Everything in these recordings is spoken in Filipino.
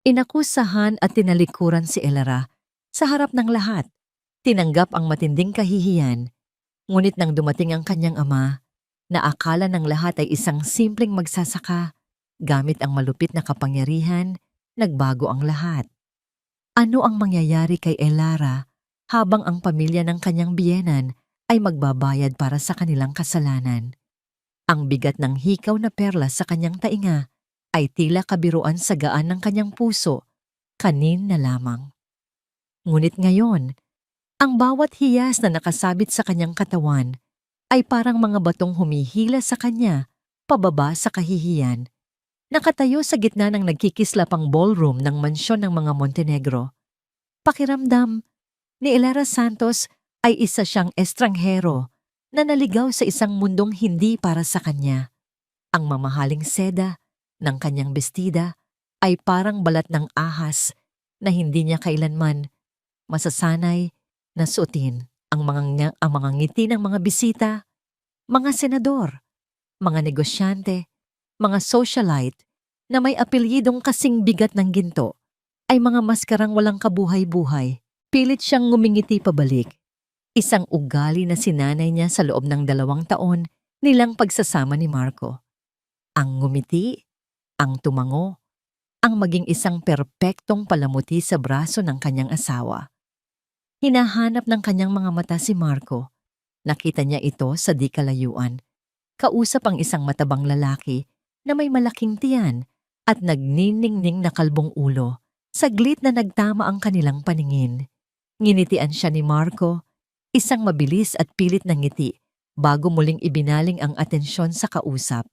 Inakusahan at tinalikuran si Elara sa harap ng lahat. Tinanggap ang matinding kahihiyan, ngunit nang dumating ang kanyang ama, na akala ng lahat ay isang simpleng magsasaka, gamit ang malupit na kapangyarihan, nagbago ang lahat. Ano ang mangyayari kay Elara habang ang pamilya ng kanyang biyenan ay magbabayad para sa kanilang kasalanan? Ang bigat ng hikaw na perlas sa kanyang tainga ay tila kabiruan sa gaan ng kanyang puso, kanin na lamang. Ngunit ngayon, ang bawat hiyas na nakasabit sa kanyang katawan ay parang mga batong humihila sa kanya pababa sa kahihiyan. Nakatayo sa gitna ng nagkikislapang ballroom ng mansyon ng mga Montenegro. Pakiramdam ni Elara Santos ay isa siyang estranghero na naligaw sa isang mundong hindi para sa kanya. Ang mamahaling seda ng kanyang bestida ay parang balat ng ahas na hindi niya kailanman masasanay na suotin. Ang mga ngiti ng mga bisita, mga senador, mga negosyante, mga socialite na may apelyidong kasing bigat ng ginto ay mga maskarang walang kabuhay-buhay. Pilit siyang ngumingiti pabalik. Isang ugali na sinanay niya sa loob ng 2 taon nilang pagsasama ni Marco. Ang ngumiti, ang tumango, ang maging isang perpektong palamuti sa braso ng kanyang asawa. Hinahanap ng kanyang mga mata si Marco. Nakita niya ito sa di kalayuan. Kausap ang isang matabang lalaki na may malaking tiyan at nagniningning na kalbong ulo. Saglit na nagtama ang kanilang paningin. Nginitian siya ni Marco, isang mabilis at pilit na ngiti, bago muling ibinaling ang atensyon sa kausap.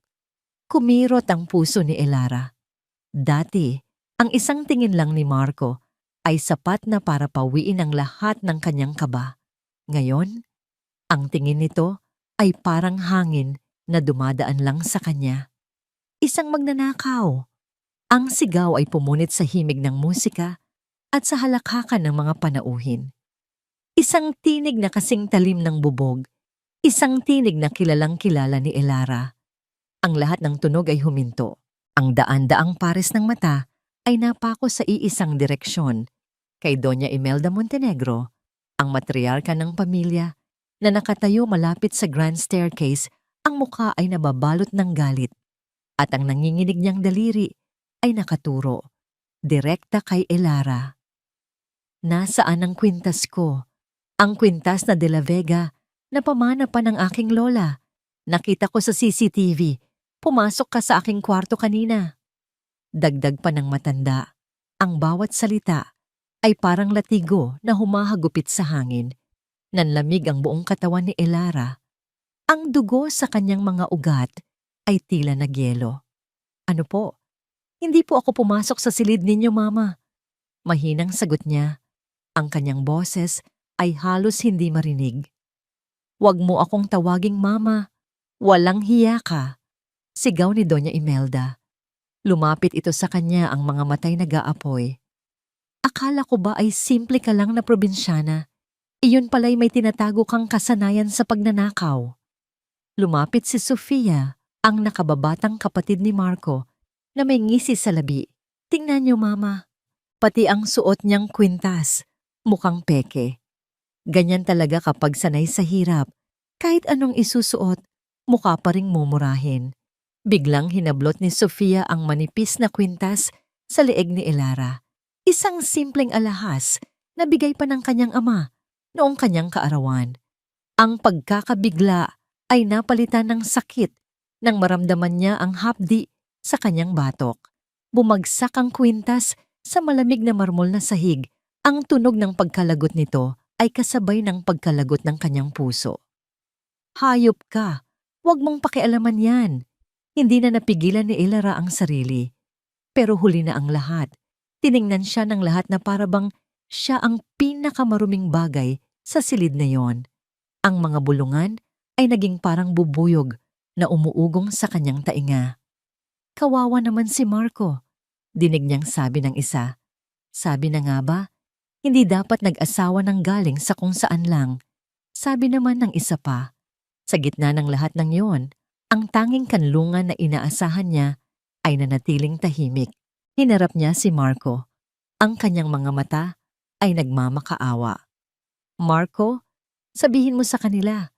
Kumirot ang puso ni Elara. Dati, ang isang tingin lang ni Marco ay sapat na para pawiin ang lahat ng kanyang kaba. Ngayon, ang tingin nito ay parang hangin na dumadaan lang sa kanya. Isang magnanakaw. Ang sigaw ay pumunit sa himig ng musika at sa halakhakan ng mga panauhin. Isang tinig na kasing talim ng bubog. Isang tinig na kilalang-kilala ni Elara. Ang lahat ng tunog ay huminto. Ang daan-daang pares ng mata ay napako sa iisang direksyon, kay Doña Imelda Montenegro, ang matriarka ng pamilya na nakatayo malapit sa grand staircase. Ang mukha ay nababalot ng galit at ang nanginginig niyang daliri ay nakaturo direkta kay Elara. Nasaan ang kwintas ko? Ang kwintas na De La Vega na pamana pa ng aking lola. Nakita ko sa CCTV. Pumasok ka sa aking kwarto kanina. Dagdag pa ng matanda. Ang bawat salita ay parang latigo na humahagupit sa hangin. Nanlamig ang buong katawan ni Elara. Ang dugo sa kanyang mga ugat ay tila nagyelo. Ano po? Hindi po ako pumasok sa silid ninyo, Mama. Mahinang sagot niya. Ang kanyang boses ay halos hindi marinig. Huwag mo akong tawaging Mama. Walang hiya ka. Sigaw ni Doña Imelda. Lumapit ito sa kanya, ang mga matay nag-aapoy. Akala ko ba ay simple ka lang na probinsyana? Iyon pala'y may tinatago kang kasanayan sa pagnanakaw. Lumapit si Sofia, ang nakababatang kapatid ni Marco, na may ngisi sa labi. Tingnan niyo, Mama. Pati ang suot niyang kwintas. Mukhang peke. Ganyan talaga kapag sanay sa hirap. Kahit anong isusuot, mukha pa ring mumurahin. Biglang hinablot ni Sofia ang manipis na kwintas sa leeg ni Elara. Isang simpleng alahas na bigay pa ng kanyang ama noong kanyang kaarawan. Ang pagkakabigla ay napalitan ng sakit nang maramdaman niya ang hapdi sa kanyang batok. Bumagsak ang kwintas sa malamig na marmol na sahig. Ang tunog ng pagkalagot nito ay kasabay ng pagkalagot ng kanyang puso. Hayop ka! Huwag mong pakialaman yan! Hindi na napigilan ni Elara ang sarili. Pero huli na ang lahat. Tiningnan siya ng lahat na parabang siya ang pinakamaruming bagay sa silid na yon. Ang mga bulungan ay naging parang bubuyog na umuugong sa kanyang tainga. Kawawa naman si Marco, dinig niyang sabi ng isa. Sabi na nga ba, hindi dapat nag-asawa ng galing sa kung saan lang. Sabi naman ng isa pa. Sa gitna ng lahat ng yon, ang tanging kanlungan na inaasahan niya ay nanatiling tahimik. Hinarap niya si Marco. Ang kanyang mga mata ay nagmamakaawa. Marco, sabihin mo sa kanila.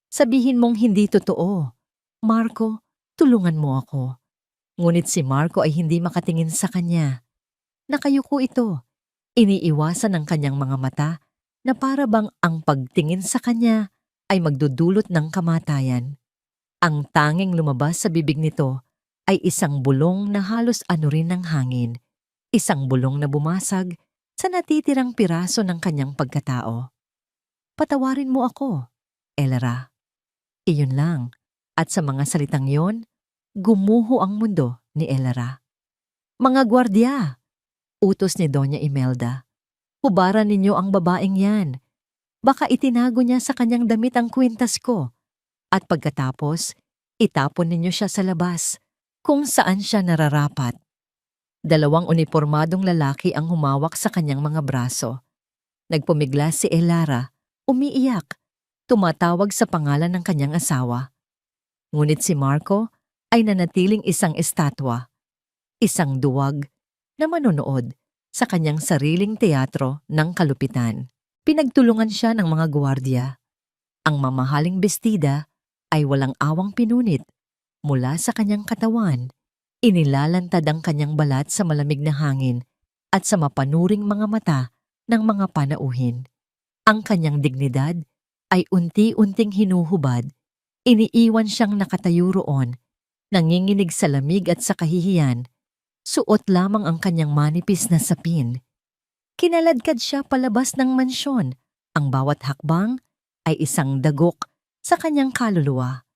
Sabihin mong hindi totoo. Marco, tulungan mo ako. Ngunit si Marco ay hindi makatingin sa kanya. Nakayuko ito. Iniiwasan ng kanyang mga mata na para bang ang pagtingin sa kanya ay magdudulot ng kamatayan. Ang tanging lumabas sa bibig nito ay isang bulong na halos anurin ng hangin. Isang bulong na bumasag sa natitirang piraso ng kanyang pagkatao. Patawarin mo ako, Elra. Iyon lang. At sa mga salitang yon, gumuho ang mundo ni Elra. Mga gwardya! Utos ni Doña Imelda. Hubaran ninyo ang babaeng yan. Baka itinago niya sa kanyang damit ang kwintas ko. At pagkatapos, itapon ninyo siya sa labas, kung saan siya nararapat. Dalawang unipormadong lalaki ang humawak sa kanyang mga braso. Nagpumigla si Elara, umiiyak, tumatawag sa pangalan ng kanyang asawa. Ngunit si Marco ay nanatiling isang estatwa, isang duwag na manonood sa kanyang sariling teatro ng kalupitan. Pinagtulungan siya ng mga gwardiya. Ang mamahaling bestida ay walang awang pinunit mula sa kanyang katawan. Inilalantad ang kanyang balat sa malamig na hangin at sa mapanuring mga mata ng mga panauhin. Ang kanyang dignidad ay unti-unting hinuhubad. Iniiwan siyang nakatayo roon, nanginginig sa lamig at sa kahihiyan. Suot lamang ang kanyang manipis na sapin. Kinaladkad siya palabas ng mansyon. Ang bawat hakbang ay isang dagok sa kanyang kaluluwa.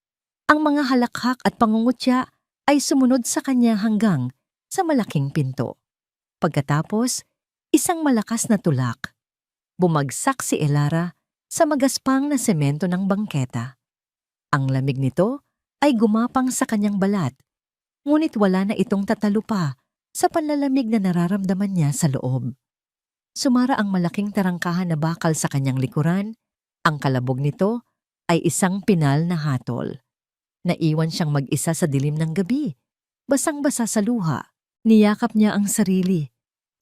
Ang mga halakhak at pangungutya ay sumunod sa kanya hanggang sa malaking pinto. Pagkatapos, isang malakas na tulak. Bumagsak si Elara sa magaspang na semento ng bangketa. Ang lamig nito ay gumapang sa kanyang balat, ngunit wala na itong tatalupa sa panlalamig na nararamdaman niya sa loob. Sumara ang malaking tarangkahan na bakal sa kanyang likuran. Ang kalabog nito ay isang pinal na hatol. Naiwan siyang mag-isa sa dilim ng gabi. Basang-basa sa luha. Niyakap niya ang sarili.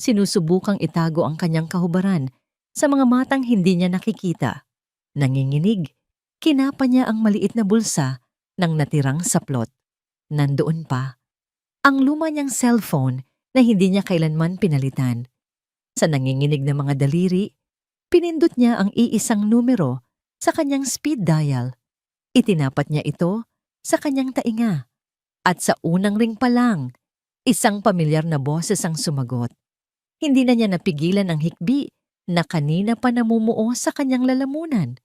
Sinusubukang itago ang kanyang kahubaran sa mga matang hindi niya nakikita. Nanginginig. Kinapa niya ang maliit na bulsa ng natirang saplot. Nandoon pa ang luma niyang cellphone na hindi niya kailanman pinalitan. Sa nanginginig na mga daliri, pinindot niya ang iisang numero sa kanyang speed dial. Itinapat niya ito sa kanyang tainga. At sa unang ring pa lang, isang pamilyar na boses ang sumagot. Hindi na niya napigilan ang hikbi na kanina pa namumuo sa kanyang lalamunan.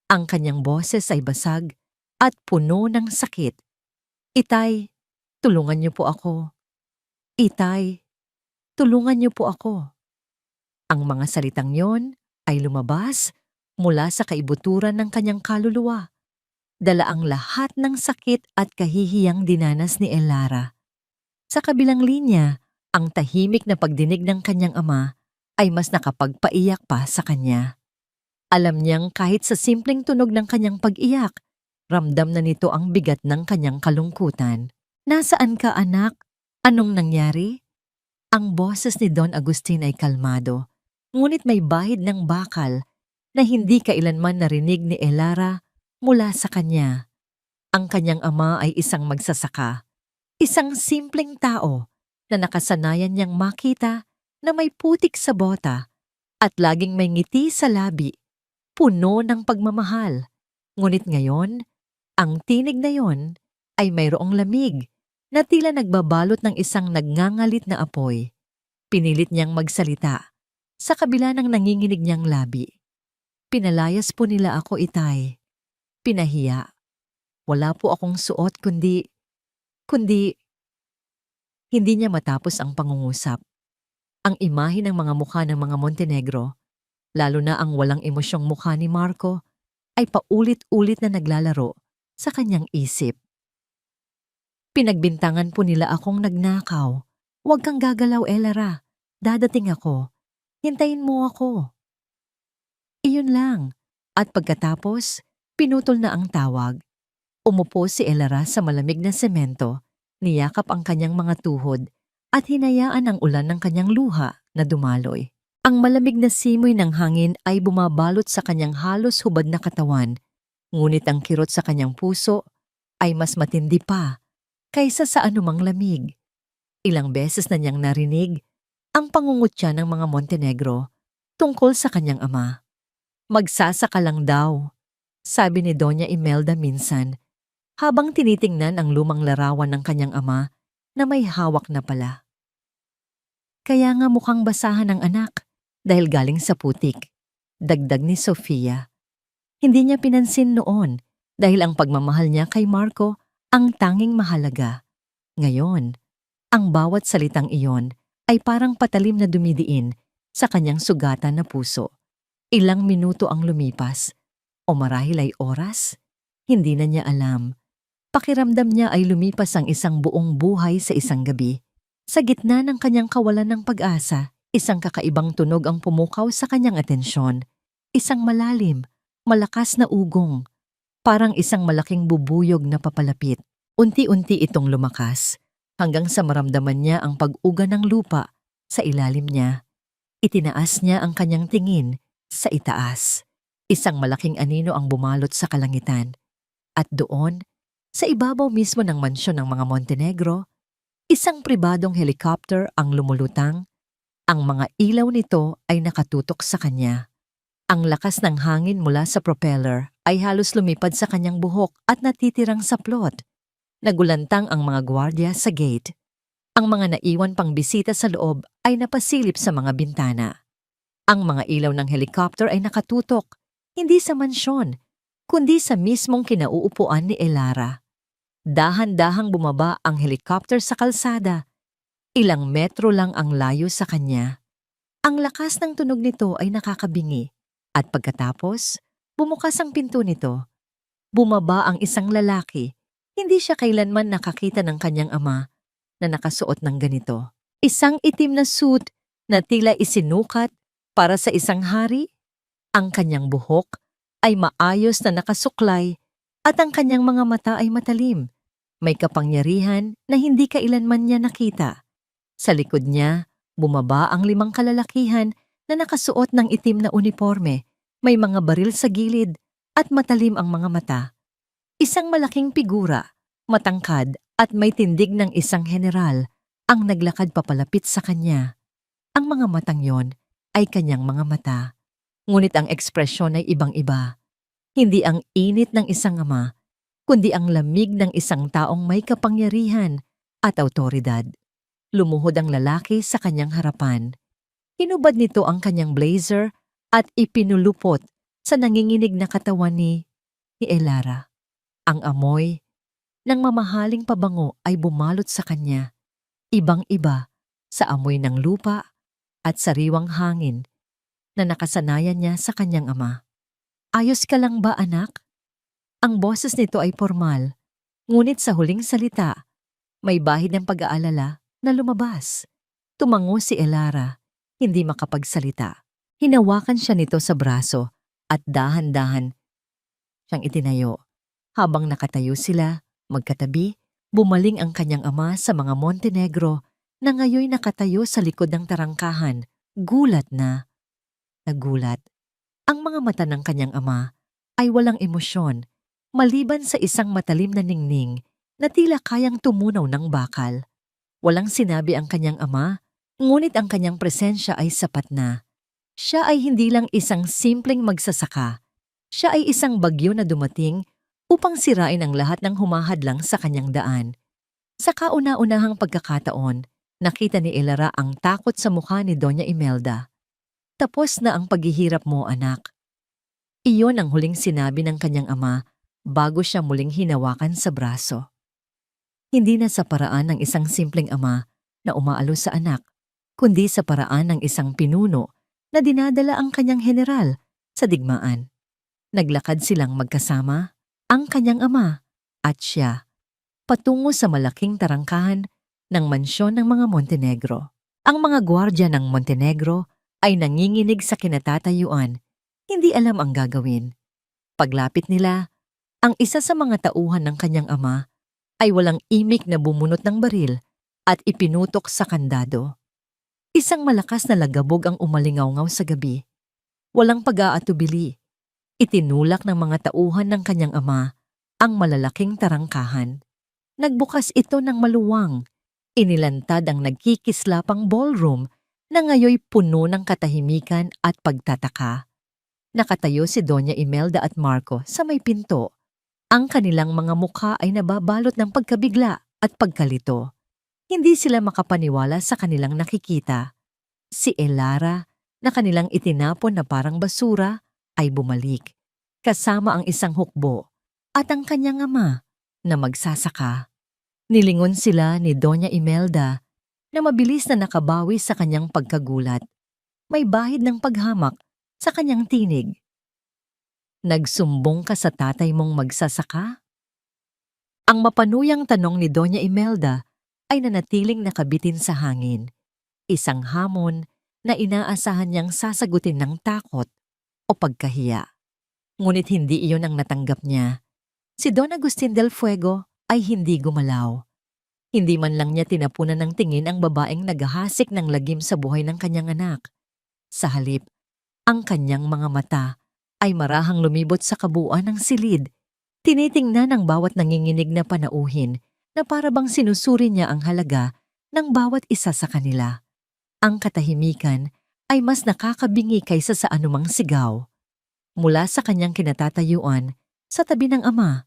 Ang kanyang boses ay basag at puno ng sakit. Itay, tulungan niyo po ako. Itay, tulungan niyo po ako. Ang mga salitang yon ay lumabas mula sa kaibuturan ng kanyang kaluluwa. Dala ang lahat ng sakit at kahihiyang dinanas ni Elara. Sa kabilang linya, ang tahimik na pagdinig ng kanyang ama ay mas nakapagpaiyak pa sa kanya. Alam niyang kahit sa simpleng tunog ng kanyang pag-iyak, ramdam na nito ang bigat ng kanyang kalungkutan. Nasaan ka, anak? Anong nangyari? Ang boses ni Don Agustin ay kalmado, ngunit may bahid ng bakal na hindi kailanman narinig ni Elara mula sa kanya. Ang kanyang ama ay isang magsasaka, isang simpleng tao na nakasanayan niyang makita na may putik sa bota at laging may ngiti sa labi, puno ng pagmamahal. Ngunit ngayon, ang tinig na yon ay mayroong lamig na tila nagbabalot ng isang nagngangalit na apoy. Pinilit niyang magsalita sa kabila ng nanginginig niyang labi. Pinalayas po nila ako, itay. Pinahiya. Wala po akong suot kundi hindi niya matapos ang pangungusap. Ang imahe ng mga mukha ng mga Montenegro, lalo na ang walang emosyong mukha ni Marco, ay paulit-ulit na naglalaro sa kanyang isip. Pinagbintangan po nila akong nagnakaw. Huwag kang gagalaw, Elara. Dadating ako. Hintayin mo ako. Iyon lang. At pagkatapos, pinutol na ang tawag. Umupo si Elara sa malamig na semento, niyakap ang kanyang mga tuhod at hinayaan ang ulan ng kanyang luha na dumaloy. Ang malamig na simoy ng hangin ay bumabalot sa kanyang halos hubad na katawan, ngunit ang kirot sa kanyang puso ay mas matindi pa kaysa sa anumang lamig. Ilang beses na niyang narinig ang pangungutya ng mga Montenegro tungkol sa kanyang ama. Magsasaka lang daw, sabi ni Doña Imelda minsan, habang tinitingnan ang lumang larawan ng kanyang ama na may hawak na pala. Kaya nga mukhang basahan ng anak dahil galing sa putik, dagdag ni Sofia. Hindi niya pinansin noon dahil ang pagmamahal niya kay Marco ang tanging mahalaga. Ngayon, ang bawat salitang iyon ay parang patalim na dumidiin sa kanyang sugatan na puso. Ilang minuto ang lumipas, o marahil ay oras, hindi na niya alam. Pakiramdam niya ay lumipas ang isang buong buhay sa isang gabi. Sa gitna ng kanyang kawalan ng pag-asa, isang kakaibang tunog ang pumukaw sa kanyang atensyon. Isang malalim, malakas na ugong, parang isang malaking bubuyog na papalapit. Unti-unti itong lumakas, hanggang sa maramdaman niya ang pag-uga ng lupa sa ilalim niya. Itinaas niya ang kanyang tingin sa itaas. Isang malaking anino ang bumalot sa kalangitan. At doon, sa ibabaw mismo ng mansyon ng mga Montenegro, isang pribadong helicopter ang lumulutang. Ang mga ilaw nito ay nakatutok sa kanya. Ang lakas ng hangin mula sa propeller ay halos lumipad sa kanyang buhok at natitirang sa plot. Nagulantang ang mga gwardiya sa gate. Ang mga naiwan pang bisita sa loob ay napasilip sa mga bintana. Ang mga ilaw ng helicopter ay nakatutok, hindi sa mansyon, kundi sa mismong kinauupuan ni Elara. Dahan-dahang bumaba ang helicopter sa kalsada. Ilang metro lang ang layo sa kanya. Ang lakas ng tunog nito ay nakakabingi. At pagkatapos, bumukas ang pinto nito. Bumaba ang isang lalaki. Hindi siya kailanman nakakita ng kanyang ama na nakasuot ng ganito. Isang itim na suit na tila isinukat para sa isang hari. Ang kanyang buhok ay maayos na nakasuklay at ang kanyang mga mata ay matalim. May kapangyarihan na hindi kailanman niya nakita. Sa likod niya, bumaba ang 5 kalalakihan na nakasuot ng itim na uniforme. May mga baril sa gilid at matalim ang mga mata. Isang malaking figura, matangkad at may tindig ng isang general ang naglakad papalapit sa kanya. Ang mga matang yon ay kanyang mga mata. Ngunit ang ekspresyon ay ibang-iba. Hindi ang init ng isang ama, kundi ang lamig ng isang taong may kapangyarihan at autoridad. Lumuhod ang lalaki sa kanyang harapan. Hinubad nito ang kanyang blazer at ipinulupot sa nanginginig na katawan ni Elara. Ang amoy ng mamahaling pabango ay bumalot sa kanya. Ibang-iba sa amoy ng lupa at sariwang hangin na nakasanayan niya sa kanyang ama. Ayos ka lang ba, anak? Ang boses nito ay formal, ngunit sa huling salita, may bahid ng pag-aalala na lumabas. Tumango si Elara, hindi makapagsalita. Hinawakan siya nito sa braso at dahan-dahan siyang itinayo. Habang nakatayo sila, magkatabi, bumaling ang kanyang ama sa mga Montenegro na ngayoy nakatayo sa likod ng tarangkahan. Gulat na. Nagulat. Ang mga mata ng kanyang ama ay walang emosyon, maliban sa isang matalim na ningning na tila kayang tumunaw ng bakal. Walang sinabi ang kanyang ama, ngunit ang kanyang presensya ay sapat na. Siya ay hindi lang isang simpleng magsasaka. Siya ay isang bagyo na dumating upang sirain ang lahat ng humahadlang sa kanyang daan. Sa kauna-unahang pagkakataon, nakita ni Elara ang takot sa mukha ni Doña Imelda. Tapos na ang paghihirap mo, anak. Iyon ang huling sinabi ng kanyang ama bago siya muling hinawakan sa braso. Hindi na sa paraan ng isang simpleng ama na umaalo sa anak, kundi sa paraan ng isang pinuno na dinadala ang kanyang general sa digmaan. Naglakad silang magkasama, ang kanyang ama at siya, patungo sa malaking tarangkahan ng mansyon ng mga Montenegro. Ang mga gwardya ng Montenegro ay nanginginig sa kinatatayuan, hindi alam ang gagawin. Paglapit nila, ang isa sa mga tauhan ng kanyang ama ay walang imik na bumunot ng baril at ipinutok sa kandado. Isang malakas na lagabog ang umalingaw-ngaw sa gabi. Walang pag-aatubili. Itinulak ng mga tauhan ng kanyang ama ang malalaking tarangkahan. Nagbukas ito ng maluwang. Inilantad ang nagkikislapang ballroom na ngayoy puno ng katahimikan at pagtataka. Nakatayo si Doña Imelda at Marco sa may pinto. Ang kanilang mga mukha ay nababalot ng pagkabigla at pagkalito. Hindi sila makapaniwala sa kanilang nakikita. Si Elara, na kanilang itinapon na parang basura, ay bumalik, kasama ang isang hukbo at ang kanyang ama na magsasaka. Nilingon sila ni Doña Imelda na mabilis na nakabawi sa kanyang pagkagulat. May bahid ng paghamak sa kanyang tinig. Nagsumbong ka sa tatay mong magsasaka? Ang mapanuyang tanong ni Doña Imelda ay nanatiling nakabitin sa hangin. Isang hamon na inaasahan niyang sasagutin ng takot o pagkahiya. Ngunit hindi iyon ang natanggap niya. Si Don Agustin del Fuego ay hindi gumalaw. Hindi man lang niya tinapunan ng tingin ang babaeng naghahasik ng lagim sa buhay ng kanyang anak. Sa halip, ang kanyang mga mata ay marahang lumibot sa kabuuan ng silid. Tinitingnan ang bawat nanginginig na panauhin na para bang sinusuri niya ang halaga ng bawat isa sa kanila. Ang katahimikan ay mas nakakabingi kaysa sa anumang sigaw. Mula sa kanyang kinatatayuan, sa tabi ng ama,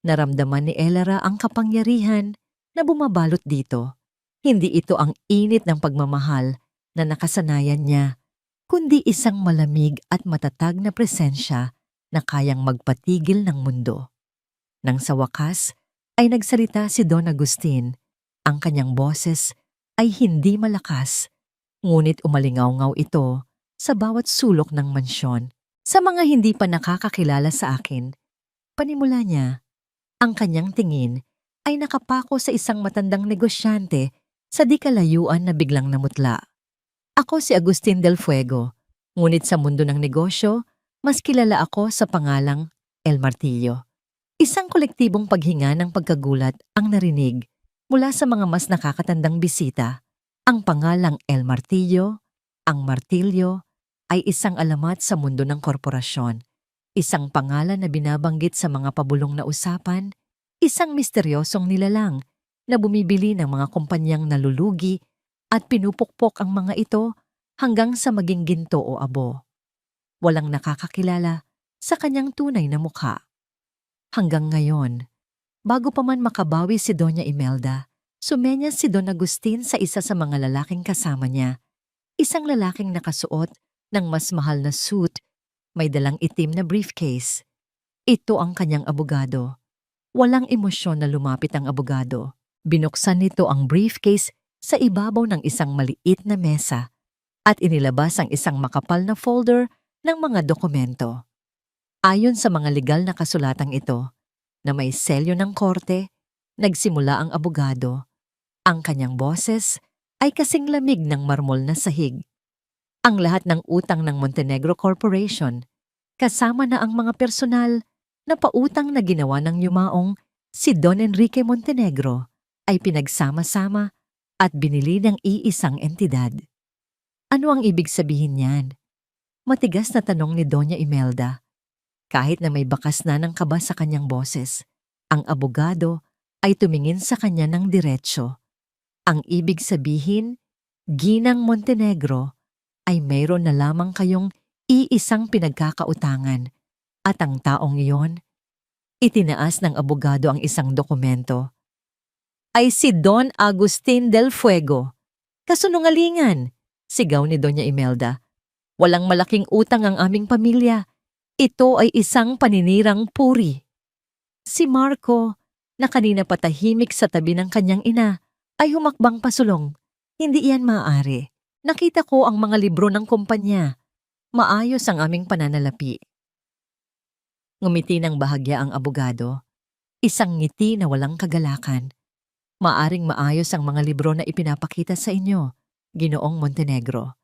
naramdaman ni Elara ang kapangyarihan na bumabalot dito. Hindi ito ang init ng pagmamahal na nakasanayan niya, kundi isang malamig at matatag na presensya na kayang magpatigil ng mundo. Nang sa wakas ay nagsalita si Don Agustin, ang kanyang boses ay hindi malakas, ngunit umalingaw-ngaw ito sa bawat sulok ng mansyon. Sa mga hindi pa nakakakilala sa akin, panimula niya, ang kanyang tingin ay nakapako sa isang matandang negosyante sa di kalayuan na biglang namutla. Ako si Agustin del Fuego, ngunit sa mundo ng negosyo, mas kilala ako sa pangalang El Martillo. Isang kolektibong paghinga ng pagkagulat ang narinig mula sa mga mas nakakatandang bisita. Ang pangalang El Martillo, ang martilyo, ay isang alamat sa mundo ng korporasyon. Isang pangalan na binabanggit sa mga pabulong na usapan, isang misteryosong nilalang na bumibili ng mga kumpanyang nalulugi at pinupukpok ang mga ito hanggang sa maging ginto o abo. Walang nakakakilala sa kanyang tunay na mukha. Hanggang ngayon, bago pa man makabawi si Doña Imelda, sumenyas si Don Agustin sa isa sa mga lalaking kasama niya. Isang lalaking nakasuot ng mas mahal na suit, may dalang itim na briefcase. Ito ang kanyang abogado. Walang emosyon na lumapit ang abogado. Binuksan nito ang briefcase sa ibabaw ng isang maliit na mesa at inilabas ang isang makapal na folder ng mga dokumento. Ayon sa mga legal na kasulatang ito, na may selyo ng korte, nagsimula ang abogado. Ang kanyang boses ay kasing lamig ng marmol na sahig. Ang lahat ng utang ng Montenegro Corporation, kasama na ang mga personal na pautang na ginawa ng yumaong si Don Enrique Montenegro, ay pinagsama-sama at binili ng iisang entidad. Ano ang ibig sabihin niyan? Matigas na tanong ni Doña Imelda. Kahit na may bakas na ng kaba sa kanyang boses, ang abogado ay tumingin sa kanya ng diretsyo. Ang ibig sabihin, Ginang Montenegro, ay mayroon na lamang kayong iisang pinagkakautangan at ang taong iyon, itinaas ng abogado ang isang dokumento, ay si Don Agustin del Fuego. Kasunungalingan, sigaw ni Doña Imelda. Walang malaking utang ang aming pamilya. Ito ay isang paninirang puri. Si Marco, na kanina patahimik sa tabi ng kanyang ina, ay humakbang pasulong. Hindi iyan maaari. Nakita ko ang mga libro ng kumpanya. Maayos ang aming pananalapi. Ngumiti ng bahagya ang abogado. Isang ngiti na walang kagalakan. Maaring maayos ang mga libro na ipinapakita sa inyo, Ginoong Montenegro.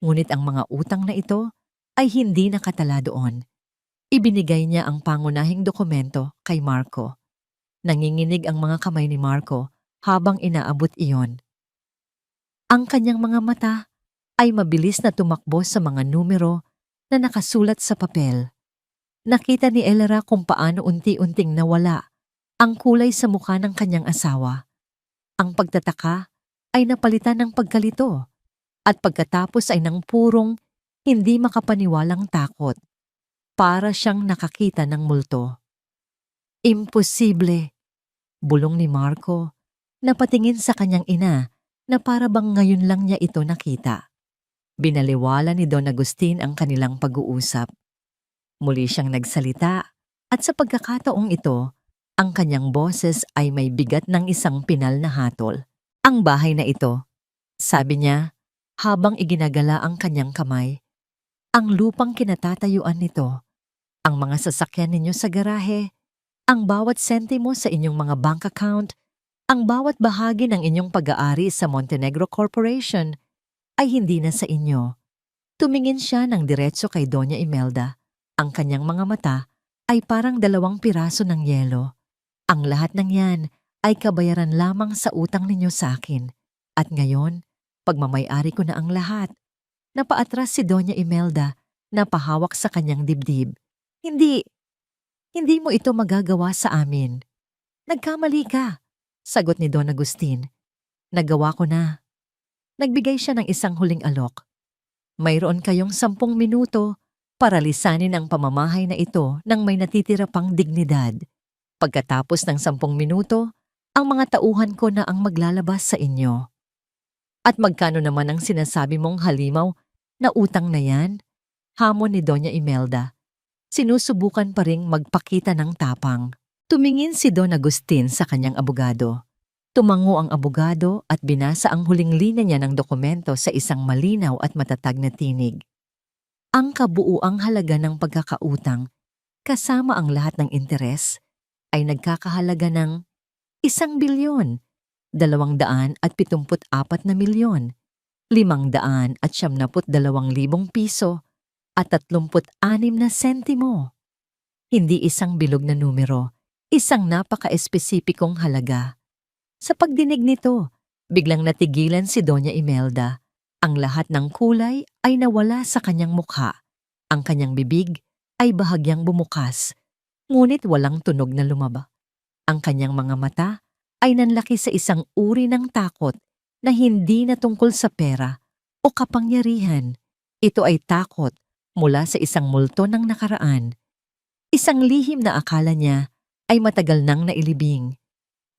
Ngunit ang mga utang na ito ay hindi nakatala doon. Ibinigay niya ang pangunahing dokumento kay Marco. Nanginginig ang mga kamay ni Marco habang inaabot iyon. Ang kanyang mga mata ay mabilis na tumakbo sa mga numero na nakasulat sa papel. Nakita ni Elera kung paano unti-unting nawala ang kulay sa mukha ng kanyang asawa. Ang pagtataka ay napalitan ng pagkalito at pagkatapos ay ng purong hindi makapaniwalang takot. Para siyang nakakita ng multo. Imposible, bulong ni Marco, napatingin sa kanyang ina na para bang ngayon lang niya ito nakita. Binaliwala ni Don Agustin ang kanilang pag-uusap. Muli siyang nagsalita at sa pagkakataong ito, ang kanyang boses ay may bigat ng isang pinal na hatol. Ang bahay na ito, sabi niya habang iginagala ang kanyang kamay, ang lupang kinatatayuan nito, ang mga sasakyan ninyo sa garahe, ang bawat sentimo sa inyong mga bank account, ang bawat bahagi ng inyong pag-aari sa Montenegro Corporation ay hindi na sa inyo. Tumingin siya ng diretso kay Doña Imelda. Ang kanyang mga mata ay parang 2 piraso ng yelo. Ang lahat ng yan ay kabayaran lamang sa utang ninyo sa akin. At ngayon, pagmamay-ari ko na ang lahat. Napaatras si Doña Imelda na pahawak sa kanyang dibdib. Hindi mo ito magagawa sa amin. Nagkamali ka, sagot ni Don Agustin. Nagawa ko na. Nagbigay siya ng isang huling alok. Mayroon kayong 10 minuto para lisanin ang pamamahay na ito nang may natitira pang dignidad. Pagkatapos ng 10 minuto, ang mga tauhan ko na ang maglalabas sa inyo. At magkano naman ang sinasabi mong halimaw na utang na yan? Hamon ni Doña Imelda. Sinusubukan pa ring magpakita ng tapang. Tumingin si Don Agustin sa kanyang abogado. Tumango ang abogado at binasa ang huling linya niya ng dokumento sa isang malinaw at matatag na tinig. Ang kabuuang halaga ng pagkakautang, kasama ang lahat ng interes, ay nagkakahalaga ng 1 bilyon, 274 na milyon, 500 at 72,000 piso, at 36 na sentimo. Hindi isang bilog na numero, isang napaka-espesipikong halaga. Sa pagdinig nito, biglang natigilan si Doña Imelda. Ang lahat ng kulay ay nawala sa kanyang mukha. Ang kanyang bibig ay bahagyang bumukas, ngunit walang tunog na lumaba. Ang kanyang mga mata ay nanlaki sa isang uri ng takot na hindi na tungkol sa pera o kapangyarihan. Ito ay takot mula sa isang multo ng nakaraan. Isang lihim na akala niya ay matagal nang nailibing.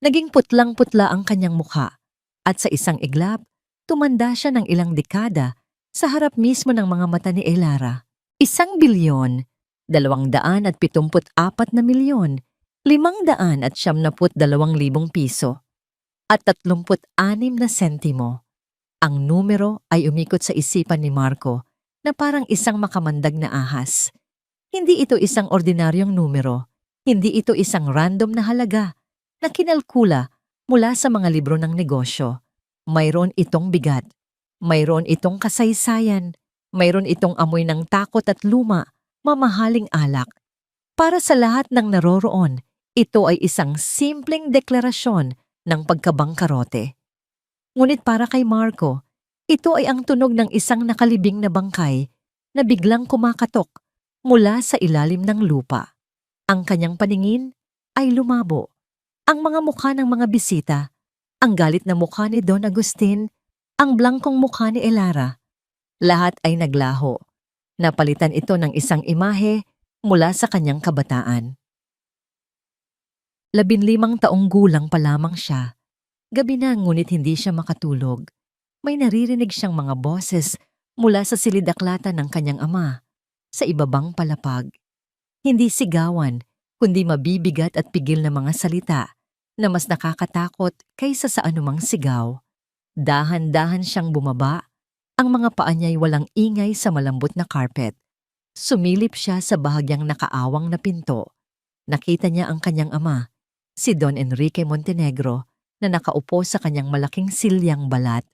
Naging putlang-putla ang kanyang mukha at sa isang iglap, tumanda siya ng ilang dekada sa harap mismo ng mga mata ni Elara. 1 bilyon, 274 na milyon, 572,000 piso, at 36 na sentimo. Ang numero ay umikot sa isipan ni Marco na parang isang makamandag na ahas. Hindi ito isang ordinaryong numero, hindi ito isang random na halaga na kinalkula mula sa mga libro ng negosyo. Mayroon itong bigat, mayroon itong kasaysayan, mayroon itong amoy ng takot at luma, mamahaling alak. Para sa lahat ng naroroon, ito ay isang simpleng deklarasyon ng pagkabangkarote. Ngunit para kay Marco, ito ay ang tunog ng isang nakalibing na bangkay na biglang kumakatok mula sa ilalim ng lupa. Ang kanyang paningin ay lumabo. Ang mga mukha ng mga bisita, ang galit na mukha ni Don Agustin, ang blangkong mukha ni Elara, lahat ay naglaho. Napalitan ito ng isang imahe mula sa kanyang kabataan. 15 taong gulang pa lamang siya. Gabi na ngunit hindi siya makatulog. May naririnig siyang mga boses mula sa silid-aklatan ng kanyang ama sa ibabang palapag. Hindi sigawan, kundi mabibigat at pigil na mga salita na mas nakakatakot kaysa sa anumang sigaw. Dahan-dahan siyang bumaba, ang mga paa niya'y walang ingay sa malambot na carpet. Sumilip siya sa bahagyang nakaawang na pinto. Nakita niya ang kanyang ama, si Don Enrique Montenegro, na nakaupo sa kanyang malaking silyang balat.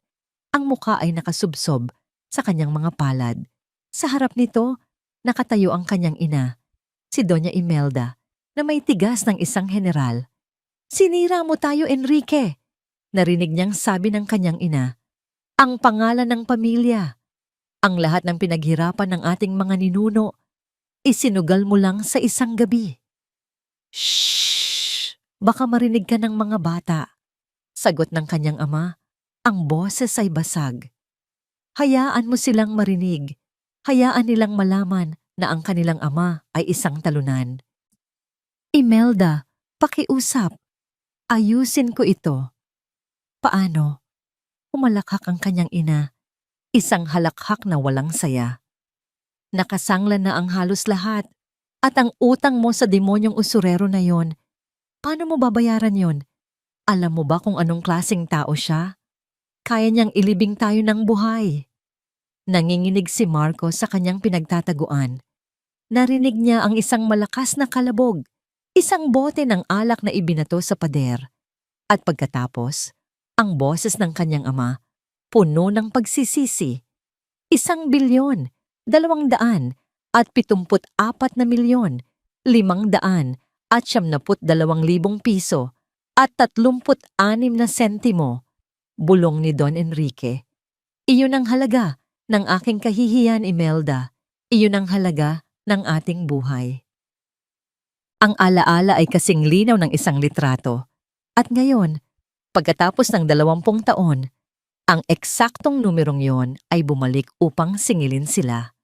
Ang muka ay nakasubsob sa kanyang mga palad. Sa harap nito, nakatayo ang kanyang ina, si Doña Imelda, na may tigas ng isang general. "Sinira mo tayo, Enrique! Narinig niyang sabi ng kanyang ina, ang pangalan ng pamilya, ang lahat ng pinaghirapan ng ating mga ninuno, isinugal mo lang sa isang gabi. Shh! Baka marinig ka ng mga bata. Sagot ng kanyang ama, ang boses ay basag. Hayaan mo silang marinig. Hayaan nilang malaman na ang kanilang ama ay isang talunan. Imelda, pakiusap. Ayusin ko ito. Paano? Humalakhak ang kanyang ina. Isang halakhak na walang saya. Nakasangla na ang halos lahat. At ang utang mo sa demonyong usurero na yon, paano mo babayaran yon? Alam mo ba kung anong klaseng tao siya? Kaya niyang ilibing tayo ng buhay. Nanginginig si Marco sa kanyang pinagtataguan. Narinig niya ang isang malakas na kalabog, isang bote ng alak na ibinato sa pader. At pagkatapos, ang boses ng kanyang ama, puno ng pagsisisi. 1 bilyon, 200 at 74 na milyon, 500 at 72,000 piso at 36 na sentimo. Bulong ni Don Enrique. Iyon ang halaga ng aking kahihiyan, Imelda. Iyon ang halaga ng ating buhay. Ang alaala ay kasing linaw ng isang litrato. At ngayon, pagkatapos ng 20 taon, ang eksaktong numerong yon ay bumalik upang singilin sila.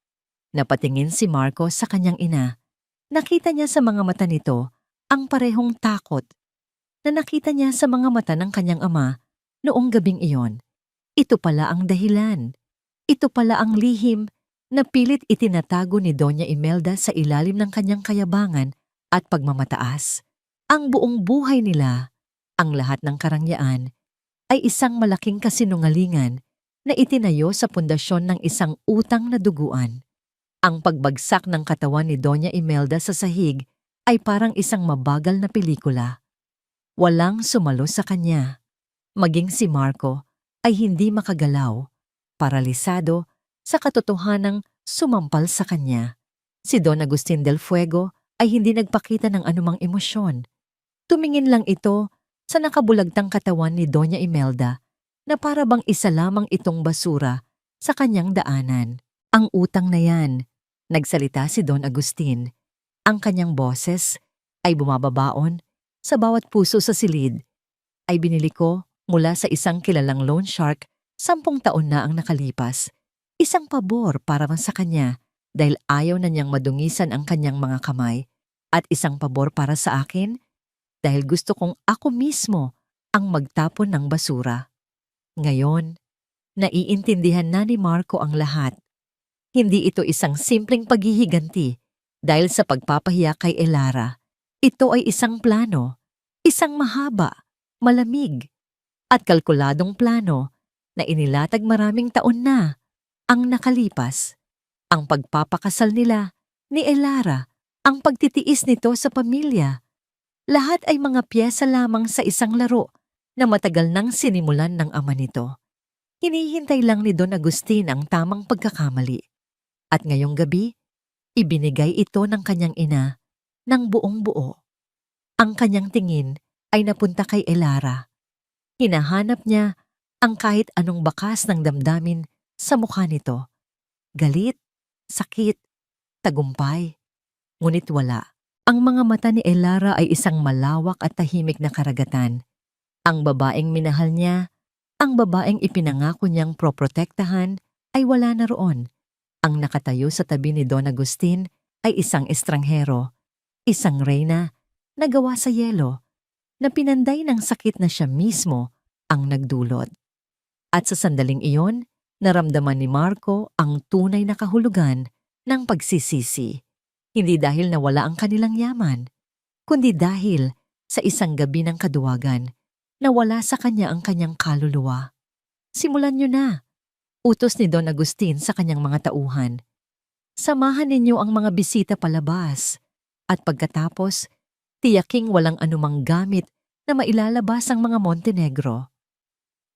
Napatingin si Marco sa kanyang ina. Nakita niya sa mga mata nito ang parehong takot na nakita niya sa mga mata ng kanyang ama noong gabing iyon. Ito pala ang dahilan. Ito pala ang lihim na pilit itinatago ni Doña Imelda sa ilalim ng kanyang kayabangan at pagmamataas. Ang buong buhay nila, ang lahat ng karangyaan, ay isang malaking kasinungalingan na itinayo sa pundasyon ng isang utang na duguan. Ang pagbagsak ng katawan ni Doña Imelda sa sahig ay parang isang mabagal na pelikula. Walang sumalo sa kanya. Maging si Marco ay hindi makagalaw, paralisado sa katotohanang sumampal sa kanya. Si Don Agustin del Fuego ay hindi nagpakita ng anumang emosyon. Tumingin lang ito sa nakabulagtang katawan ni Doña Imelda na para bang isa lamang itong basura sa kanyang daanan. Ang utang na yan, nagsalita si Don Agustin. Ang kanyang boses ay bumababaon sa bawat puso sa silid. Ay binili ko mula sa isang kilalang loan shark 10 taon na ang nakalipas. Isang pabor para sa kanya dahil ayaw na niyang madungisan ang kanyang mga kamay at isang pabor para sa akin dahil gusto kong ako mismo ang magtapon ng basura. Ngayon, naiintindihan na ni Marco ang lahat. Hindi ito isang simpleng paghihiganti dahil sa pagpapahiya kay Elara. Ito ay isang plano, isang mahaba, malamig, at kalkuladong plano na inilatag maraming taon na ang nakalipas. Ang pagpapakasal nila ni Elara, ang pagtitiis nito sa pamilya. Lahat ay mga piyesa lamang sa isang laro na matagal nang sinimulan ng ama nito. Hinihintay lang ni Don Agustin ang tamang pagkakamali. At ngayong gabi, ibinigay ito ng kanyang ina ng buong buo. Ang kanyang tingin ay napunta kay Elara. Hinahanap niya ang kahit anong bakas ng damdamin sa mukha nito. Galit, sakit, tagumpay. Ngunit wala. Ang mga mata ni Elara ay isang malawak at tahimik na karagatan. Ang babaeng minahal niya, ang babaeng ipinangako niyang proprotektahan ay wala na roon. Ang nakatayo sa tabi ni Don Agustin ay isang estranghero, isang reyna na gawa sa yelo, na pinanday ng sakit na siya mismo ang nagdulot. At sa sandaling iyon, naramdaman ni Marco ang tunay na kahulugan ng pagsisisi. Hindi dahil nawala ang kanilang yaman, kundi dahil sa isang gabi ng kaduwagan, nawala sa kanya ang kanyang kaluluwa. Simulan niyo na. Utos ni Don Agustin sa kanyang mga tauhan. Samahan ninyo ang mga bisita palabas at pagkatapos, tiyaking walang anumang gamit na mailalabas ang mga Montenegro.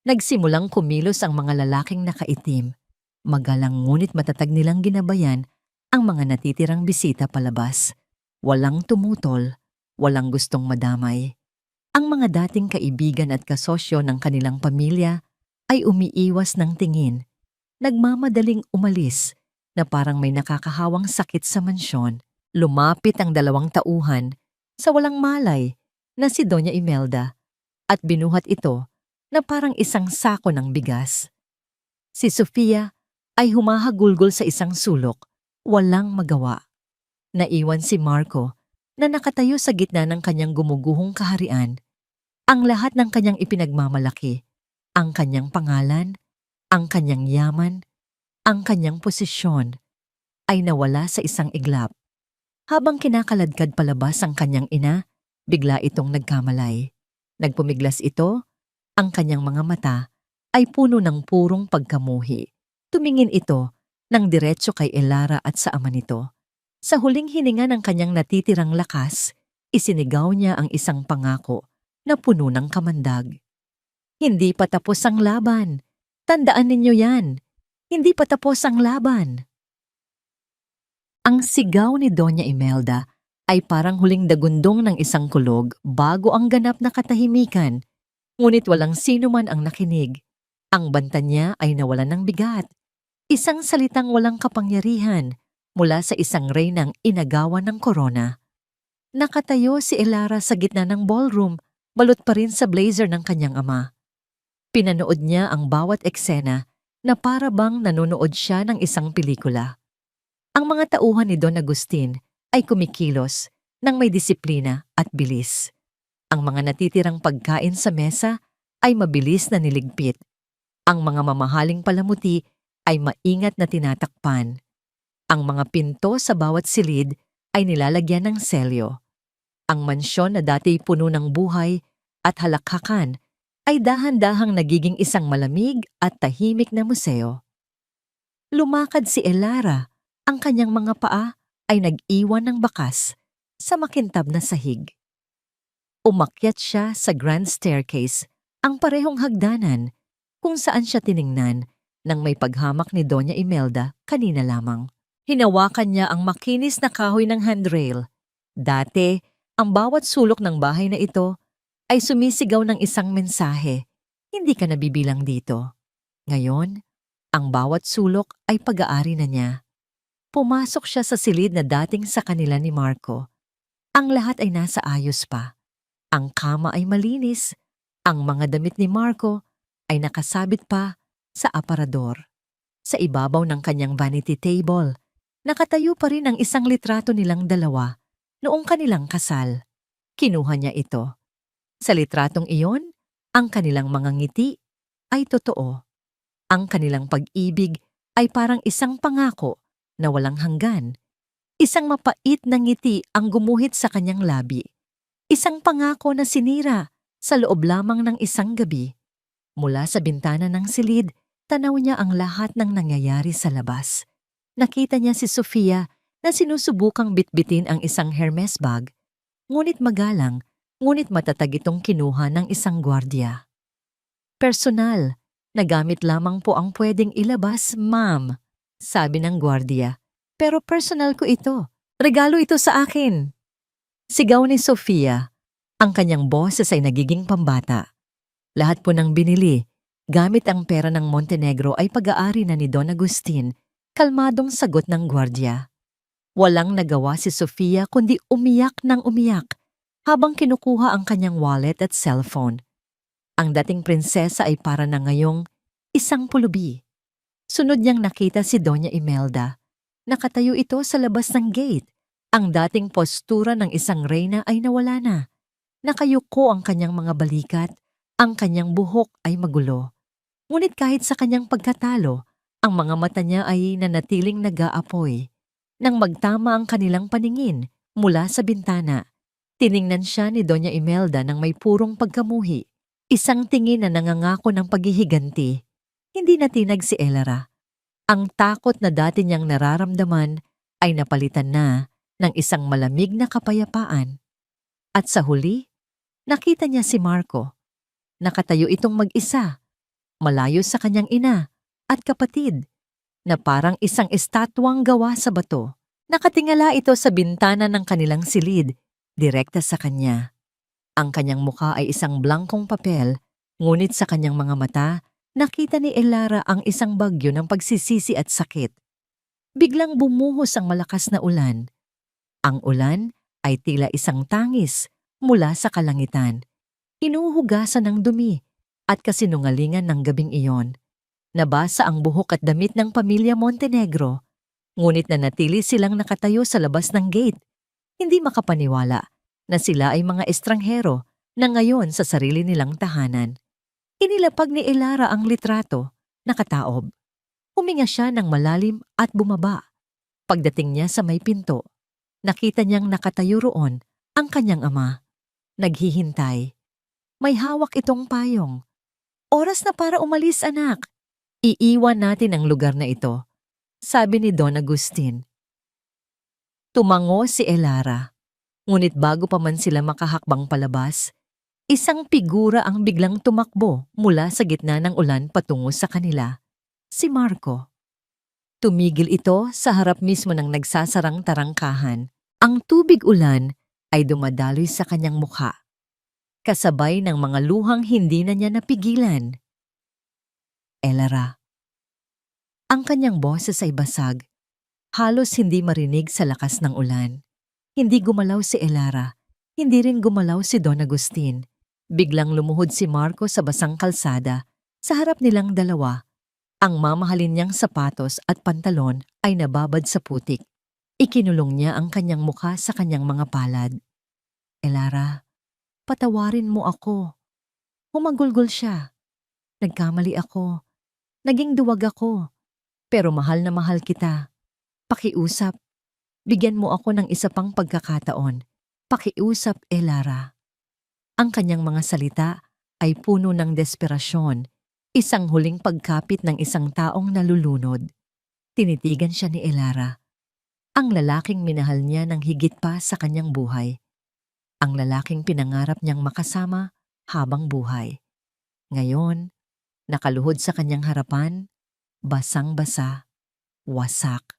Nagsimulang kumilos ang mga lalaking nakaitim. Magalang ngunit matatag nilang ginabayan ang mga natitirang bisita palabas. Walang tumutol, walang gustong madamay. Ang mga dating kaibigan at kasosyo ng kanilang pamilya ay umiiwas ng tingin, nagmamadaling umalis na parang may nakakahawang sakit sa mansyon. Lumapit ang 2 tauhan sa walang malay na si Doña Imelda at binuhat ito na parang isang sako ng bigas. Si Sofia ay humahagulgol sa isang sulok, walang magawa. Naiwan si Marco na nakatayo sa gitna ng kanyang gumuguhong kaharian. Ang lahat ng kanyang ipinagmamalaki, ang kanyang pangalan, ang kanyang yaman, ang kanyang posisyon, ay nawala sa isang iglap. Habang kinakaladkad palabas ang kanyang ina, bigla itong nagkamalay. Nagpumiglas ito, ang kanyang mga mata ay puno ng purong pagkamuhi. Tumingin ito ng diretso kay Elara at sa ama nito. Sa huling hininga ng kanyang natitirang lakas, isinigaw niya ang isang pangako na puno ng kamandag. Hindi pa tapos ang laban. Tandaan ninyo yan. Hindi pa tapos ang laban. Ang sigaw ni Doña Imelda ay parang huling dagundong ng isang kulog bago ang ganap na katahimikan. Ngunit walang sino man ang nakinig. Ang banta niya ay nawalan ng bigat. Isang salitang walang kapangyarihan mula sa isang reynang inagawan ng korona. Nakatayo si Elara sa gitna ng ballroom, balot pa rin sa blazer ng kanyang ama. Pinanood niya ang bawat eksena na para bang nanonood siya ng isang pelikula. Ang mga tauhan ni Don Agustin ay kumikilos ng may disiplina at bilis. Ang mga natitirang pagkain sa mesa ay mabilis na niligpit. Ang mga mamahaling palamuti ay maingat na tinatakpan. Ang mga pinto sa bawat silid ay nilalagyan ng selyo. Ang mansyon na dati puno ng buhay at halakhakan ay dahan-dahang nagiging isang malamig at tahimik na museo. Lumakad si Elara, ang kanyang mga paa ay nag-iwan ng bakas sa makintab na sahig. Umakyat siya sa grand staircase, ang parehong hagdanan kung saan siya tiningnan nang may paghamak ni Doña Imelda kanina lamang. Hinawakan niya ang makinis na kahoy ng handrail. Dati, ang bawat sulok ng bahay na ito ay sumisigaw ng isang mensahe, hindi ka nabibilang dito. Ngayon, ang bawat sulok ay pag-aari na niya. Pumasok siya sa silid na dating sa kanila ni Marco. Ang lahat ay nasa ayos pa. Ang kama ay malinis. Ang mga damit ni Marco ay nakasabit pa sa aparador. Sa ibabaw ng kanyang vanity table, nakatayo pa rin ang isang litrato nilang dalawa noong kanilang kasal. Kinuha niya ito. Sa litratong iyon, ang kanilang mga ngiti ay totoo. Ang kanilang pag-ibig ay parang isang pangako na walang hanggan. Isang mapait na ngiti ang gumuhit sa kanyang labi. Isang pangako na sinira sa loob lamang ng isang gabi. Mula sa bintana ng silid, tanaw niya ang lahat ng nangyayari sa labas. Nakita niya si Sofia na sinusubukang bitbitin ang isang Hermes bag. Ngunit magalang, ngunit matatag itong kinuha ng isang gwardiya. Personal, nagamit lamang po ang pwedeng ilabas, ma'am, sabi ng gwardiya. Pero personal ko ito. Regalo ito sa akin. Sigaw ni Sofia. Ang kanyang boses ay nagiging pambata. Lahat po ng binili, gamit ang pera ng Montenegro ay pag-aari na ni Don Agustin, kalmadong sagot ng gwardiya. Walang nagawa si Sofia kundi umiyak ng umiyak habang kinukuha ang kanyang wallet at cellphone. Ang dating prinsesa ay para na ngayong isang pulubi. Sunod niyang nakita si Doña Imelda. Nakatayo ito sa labas ng gate. Ang dating postura ng isang reyna ay nawala na. Nakayuko ang kanyang mga balikat, ang kanyang buhok ay magulo. Ngunit kahit sa kanyang pagkatalo, ang mga mata niya ay nanatiling nag-aapoy. Nang magtama ang kanilang paningin mula sa bintana, tiningnan siya ni Doña Imelda ng may purong pagkamuhi. Isang tingin na nangangako ng paghihiganti. Hindi natinag si Elara. Ang takot na dati niyang nararamdaman ay napalitan na ng isang malamig na kapayapaan. At sa huli, nakita niya si Marco. Nakatayo itong mag-isa, malayo sa kanyang ina at kapatid, na parang isang estatwang gawa sa bato. Nakatingala ito sa bintana ng kanilang silid, direkta sa kanya. Ang kanyang mukha ay isang blankong papel, ngunit sa kanyang mga mata, nakita ni Elara ang isang bagyo ng pagsisisi at sakit. Biglang bumuhos ang malakas na ulan. Ang ulan ay tila isang tangis mula sa kalangitan. Hinuhugasan ng dumi at kasinungalingan ng gabing iyon. Nabasa ang buhok at damit ng pamilya Montenegro, ngunit nanatili silang nakatayo sa labas ng gate, hindi makapaniwala na sila ay mga estranghero na ngayon sa sarili nilang tahanan. Inilapag ni Elara ang litrato, nakataob. Huminga siya ng malalim at bumaba. Pagdating niya sa may pinto, nakita niyang nakatayo roon ang kanyang ama. Naghihintay. May hawak itong payong. Oras na para umalis, anak. Iiwan natin ang lugar na ito, sabi ni Don Agustin. Tumango si Elara. Ngunit bago pa man sila makahakbang palabas, isang figura ang biglang tumakbo mula sa gitna ng ulan patungo sa kanila. Si Marco. Tumigil ito sa harap mismo ng nagsasarang tarangkahan. Ang tubig ulan ay dumadaloy sa kanyang mukha, kasabay ng mga luhang hindi na niya napigilan. Elara. Ang kanyang boses ay basag, halos hindi marinig sa lakas ng ulan. Hindi gumalaw si Elara, hindi rin gumalaw si Don Agustin. Biglang lumuhod si Marco sa basang kalsada, sa harap nilang dalawa. Ang mamahalin niyang sapatos at pantalon ay nababad sa putik. Ikinulong niya ang kanyang mukha sa kanyang mga palad. Elara, patawarin mo ako. Humagulgol siya. Nagkamali ako. Naging duwag ako. Pero mahal na mahal kita. Pakiusap. Bigyan mo ako ng isa pang pagkakataon. Pakiusap, Elara. Ang kanyang mga salita ay puno ng desperasyon, isang huling pagkapit ng isang taong nalulunod. Tinitigan siya ni Elara. Ang lalaking minahal niya ng higit pa sa kanyang buhay. Ang lalaking pinangarap niyang makasama habang buhay. Ngayon, nakaluhod sa kanyang harapan, basang-basa, wasak.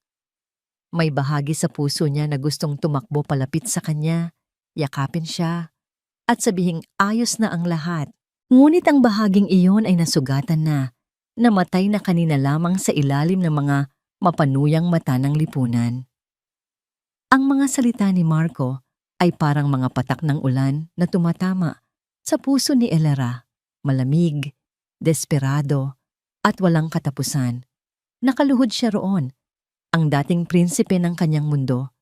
May bahagi sa puso niya na gustong tumakbo palapit sa kanya, yakapin siya, at sabihing ayos na ang lahat. Ngunit ang bahaging iyon ay nasugatan na, namatay na kanina lamang sa ilalim ng mga mapanuyang mata ng lipunan. Ang mga salita ni Marco ay parang mga patak ng ulan na tumatama sa puso ni Elara, malamig, desperado, at walang katapusan. Nakaluhod siya roon, ang dating prinsipe ng kanyang mundo.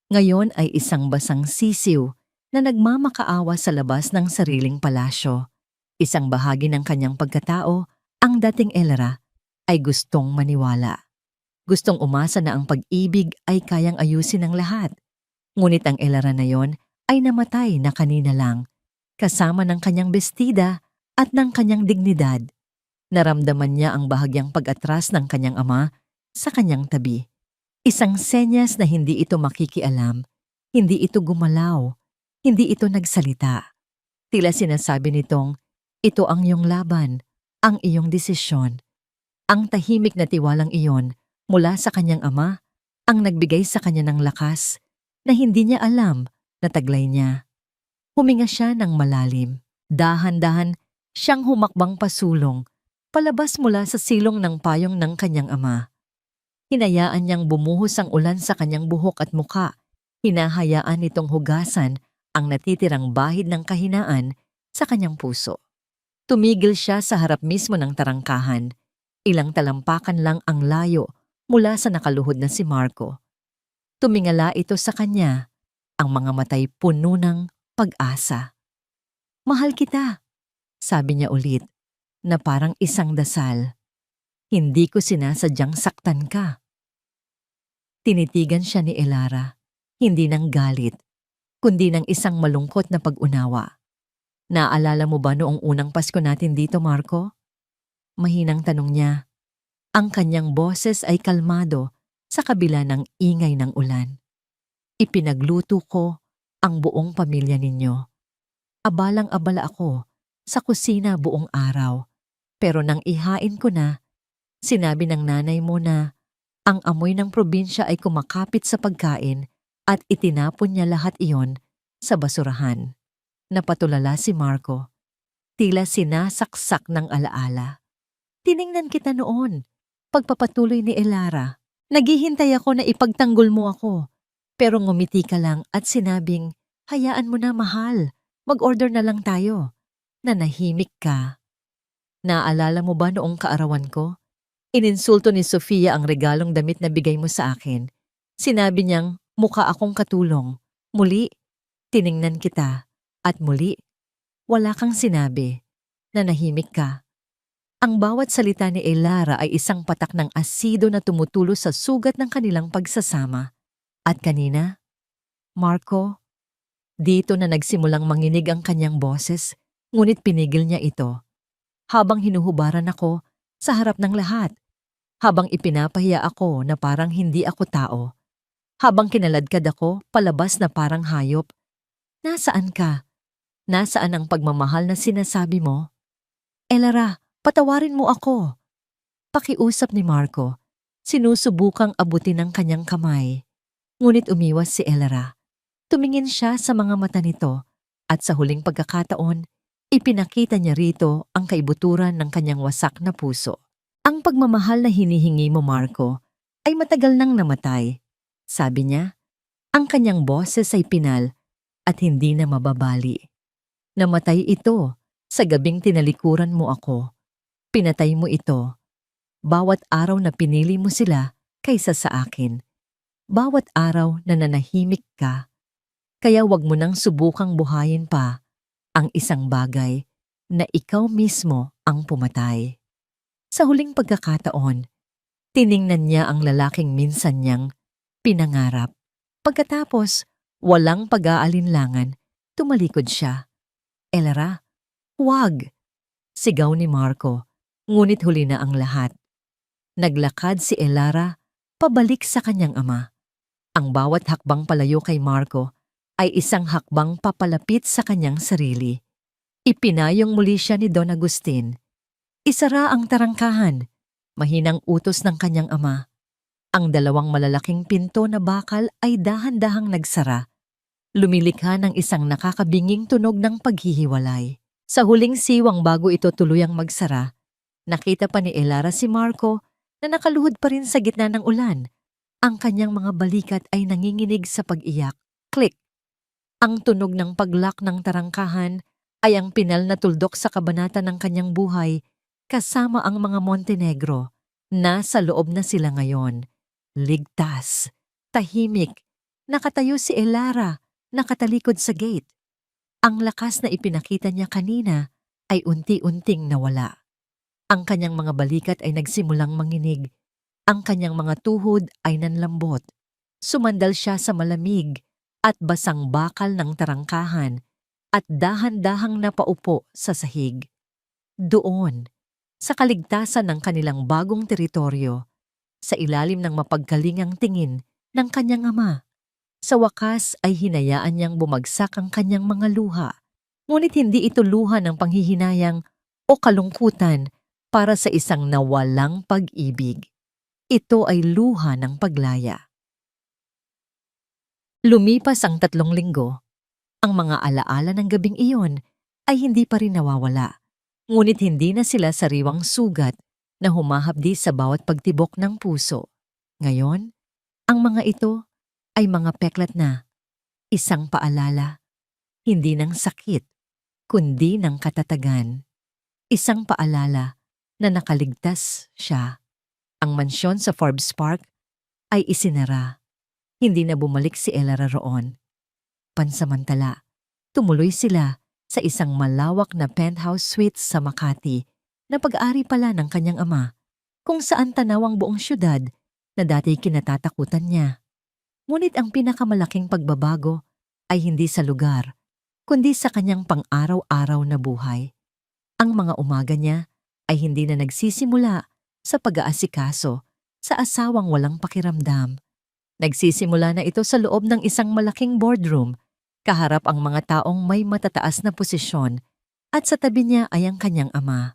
Ngayon ay isang basang sisiw na nagmamakaawa sa labas ng sariling palasyo. Isang bahagi ng kanyang pagkatao, ang dating Elara, ay gustong maniwala. Gustong umasa na ang pag-ibig ay kayang ayusin ng lahat. Ngunit ang Elara na yon ay namatay na kanina lang, kasama ng kanyang bestida at ng kanyang dignidad. Naramdaman niya ang bahagyang pag-atras ng kanyang ama sa kanyang tabi. Isang senyas na hindi ito makikialam, hindi ito gumalaw, hindi ito nagsalita. Tila sinasabi nitong, ito ang iyong laban, ang iyong desisyon. Ang tahimik na tiwalang iyon mula sa kanyang ama ang nagbigay sa kanya ng lakas na hindi niya alam na taglay niya. Huminga siya ng malalim. Dahan-dahan siyang humakbang pasulong, palabas mula sa silong ng payong ng kanyang ama. Hinayaan niyang bumuhos ang ulan sa kanyang buhok at muka. Hinahayaan nitong hugasan ang natitirang bahid ng kahinaan sa kanyang puso. Tumigil siya sa harap mismo ng tarangkahan. Ilang talampakan lang ang layo mula sa nakaluhod na si Marco. Tumingala ito sa kanya, ang mga matay puno ng pag-asa. Mahal kita, sabi niya ulit, na parang isang dasal. Hindi ko sinasadyang saktan ka. Tinitigan siya ni Elara, hindi ng galit, kundi ng isang malungkot na pag-unawa. Naalala mo ba noong unang Pasko natin dito, Marco? Mahinang tanong niya. Ang kanyang boses ay kalmado sa kabila ng ingay ng ulan. Ipinagluto ko ang buong pamilya ninyo. Abalang-abala ako sa kusina buong araw. Pero nang ihain ko na, sinabi ng nanay mo na ang amoy ng probinsya ay kumakapit sa pagkain at itinapon niya lahat iyon sa basurahan. Napatulala si Marco. Tila sinasaksak ng alaala. Tiningnan kita noon. Pagpapatuloy ni Elara. Naghihintay ako na ipagtanggol mo ako. Pero ngumiti ka lang at sinabing, hayaan mo na mahal. Mag-order na lang tayo. Nanahimik ka. Naalala mo ba noong kaarawan ko? Ininsulto ni Sofia ang regalong damit na bigay mo sa akin. Sinabi niyang mukha akong katulong. Muli, tiningnan kita. At muli, wala kang sinabi. Nanahimik ka. Ang bawat salita ni Elara ay isang patak ng asido na tumutulo sa sugat ng kanilang pagsasama. At kanina, Marco, dito na nagsimulang manginig ang kanyang boses, ngunit pinigil niya ito. Habang hinuhubaran ako sa harap ng lahat, habang ipinapahiya ako na parang hindi ako tao, habang kinaladkad ako palabas na parang hayop, nasaan ka? Nasaan ang pagmamahal na sinasabi mo? Elara, patawarin mo ako. Pakiusap ni Marco, sinusubukang abutin ang kanyang kamay. Ngunit umiwas si Elara. Tumingin siya sa mga mata nito at sa huling pagkakataon, ipinakita niya rito ang kaibuturan ng kanyang wasak na puso. Ang pagmamahal na hinihingi mo, Marco, ay matagal nang namatay. Sabi niya, ang kanyang boses ay pinal at hindi na mababali. Namatay ito sa gabing tinalikuran mo ako. Pinatay mo ito. Bawat araw na pinili mo sila kaysa sa akin. Bawat araw na nanahimik ka. Kaya wag mo nang subukang buhayin pa ang isang bagay na ikaw mismo ang pumatay. Sa huling pagkakataon, tiningnan niya ang lalaking minsan niyang pinangarap. Pagkatapos, walang pag-aalinlangan, tumalikod siya. Elara, huwag! Sigaw ni Marco, ngunit huli na ang lahat. Naglakad si Elara pabalik sa kanyang ama. Ang bawat hakbang palayo kay Marco ay isang hakbang papalapit sa kanyang sarili. Ipinayong muli siya ni Don Agustin. Isara ang tarangkahan, mahinang utos ng kanyang ama. Ang dalawang malalaking pinto na bakal ay dahan-dahang nagsara. Lumilikha ng isang nakakabinging tunog ng paghihiwalay. Sa huling siwang bago ito tuluyang magsara, nakita pa ni Elara si Marco na nakaluhod pa rin sa gitna ng ulan. Ang kanyang mga balikat ay nanginginig sa pag-iyak. Click! Ang tunog ng paglock ng tarangkahan ay ang pinal na tuldok sa kabanata ng kanyang buhay kasama ang mga Montenegro. Nasa loob na sila ngayon. Ligtas, tahimik, nakatayo si Elara, nakatalikod sa gate. Ang lakas na ipinakita niya kanina ay unti-unting nawala. Ang kanyang mga balikat ay nagsimulang manginig. Ang kanyang mga tuhod ay nanlambot. Sumandal siya sa malamig at basang bakal ng tarangkahan at dahan-dahang napaupo sa sahig. Doon, sa kaligtasan ng kanilang bagong teritoryo, sa ilalim ng mapagkalingang tingin ng kanyang ama. Sa wakas ay hinayaan niyang bumagsak ang kanyang mga luha, ngunit hindi ito luha ng panghihinayang o kalungkutan para sa isang nawalang pag-ibig. Ito ay luha ng paglaya. Lumipas ang 3 linggo. Ang mga alaala ng gabing iyon ay hindi pa rin nawawala, ngunit hindi na sila sariwang sugat na humahapdi sa bawat pagtibok ng puso. Ngayon, ang mga ito ay mga peklat na, isang paalala, hindi ng sakit, kundi ng katatagan. Isang paalala na nakaligtas siya. Ang mansyon sa Forbes Park ay isinara. Hindi na bumalik si Elara roon. Pansamantala, tumuloy sila sa isang malawak na penthouse suite sa Makati na pag-ari pala ng kanyang ama, kung saan tanaw ang buong syudad na dati kinatatakutan niya. Ngunit ang pinakamalaking pagbabago ay hindi sa lugar, kundi sa kanyang pang-araw-araw na buhay. Ang mga umaga niya ay hindi na nagsisimula sa pag-aasikaso sa asawang walang pakiramdam. Nagsisimula na ito sa loob ng isang malaking boardroom, kaharap ang mga taong may matataas na posisyon at sa tabi niya ay ang kanyang ama.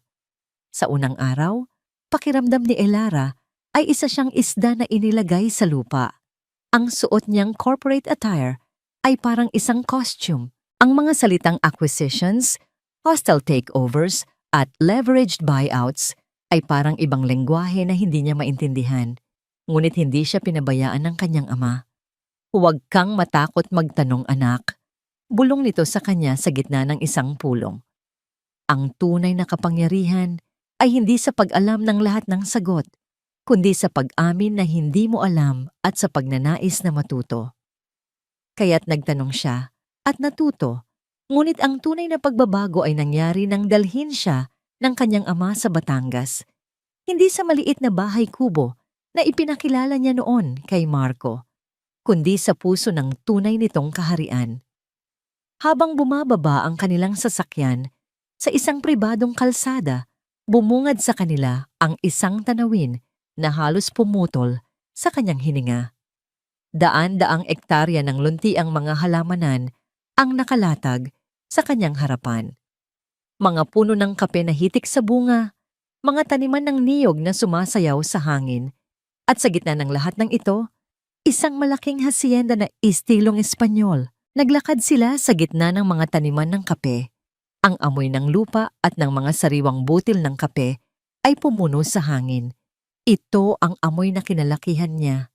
Sa unang araw, pakiramdam ni Elara ay isa siyang isda na inilagay sa lupa. Ang suot niyang corporate attire ay parang isang costume, Ang mga salitang acquisitions, hostile takeovers, at leveraged buyouts ay parang ibang lengguwahe na hindi niya maintindihan. Ngunit hindi siya pinabayaan ng kanyang ama. Huwag kang matakot magtanong, anak. Bulong nito sa kanya sa gitna ng isang pulong. Ang tunay na kapangyarihan ay hindi sa pag-alam ng lahat ng sagot, kundi sa pag-amin na hindi mo alam at sa pagnanais na matuto. Kaya't nagtanong siya at natuto, ngunit ang tunay na pagbabago ay nangyari nang dalhin siya ng kanyang ama sa Batangas, hindi sa maliit na bahay kubo na ipinakilala niya noon kay Marco, kundi sa puso ng tunay nitong kaharian. Habang bumababa ang kanilang sasakyan sa isang pribadong kalsada, bumungad sa kanila ang isang tanawin na halos pumutol sa kanyang hininga. Daan-daang ektarya ng luntiang mga halamanan ang nakalatag sa kanyang harapan. Mga puno ng kape na hitik sa bunga, mga taniman ng niyog na sumasayaw sa hangin, at sa gitna ng lahat ng ito, isang malaking hasyenda na istilong Espanyol. Naglakad sila sa gitna ng mga taniman ng kape. Ang amoy ng lupa at ng mga sariwang butil ng kape ay pumuno sa hangin. Ito ang amoy na kinalakihan niya.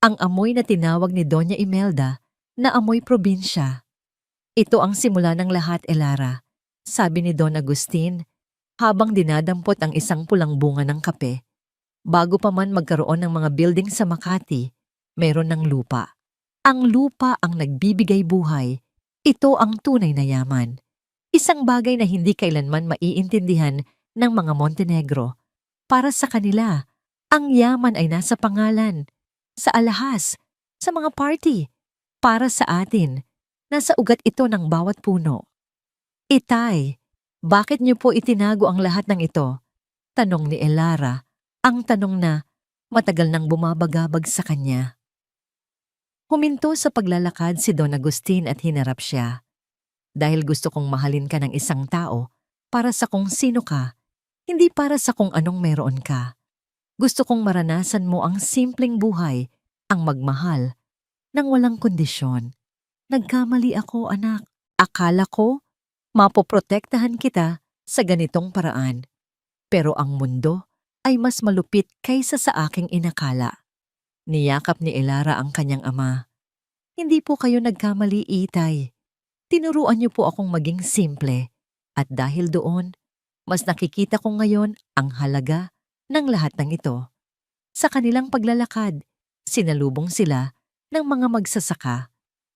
Ang amoy na tinawag ni Doña Imelda na amoy probinsya. Ito ang simula ng lahat, Elara, sabi ni Don Agustin habang dinadampot ang isang pulang bunga ng kape. Bago pa man magkaroon ng mga building sa Makati, meron ng lupa. Ang lupa ang nagbibigay buhay. Ito ang tunay na yaman. Isang bagay na hindi kailanman maiintindihan ng mga Montenegro. Para sa kanila, ang yaman ay nasa pangalan, sa alahas, sa mga party. Para sa atin, nasa ugat ito ng bawat puno. Itay, bakit niyo po itinago ang lahat ng ito? Tanong ni Elara, ang tanong na matagal nang bumabagabag sa kanya. Huminto sa paglalakad si Don Agustin at hinarap siya. Dahil gusto kong mahalin ka ng isang tao para sa kung sino ka, hindi para sa kung anong meron ka. Gusto kong maranasan mo ang simpleng buhay, ang magmahal, nang walang kondisyon. Nagkamali ako, anak. Akala ko, mapoprotektahan kita sa ganitong paraan. Pero ang mundo ay mas malupit kaysa sa aking inakala. Niyakap ni Elara ang kanyang ama. Hindi po kayo nagkamali, Itay. Tinuruan niyo po akong maging simple. At dahil doon, mas nakikita ko ngayon ang halaga ng lahat ng ito. Sa kanilang paglalakad, sinalubong sila ng mga magsasaka.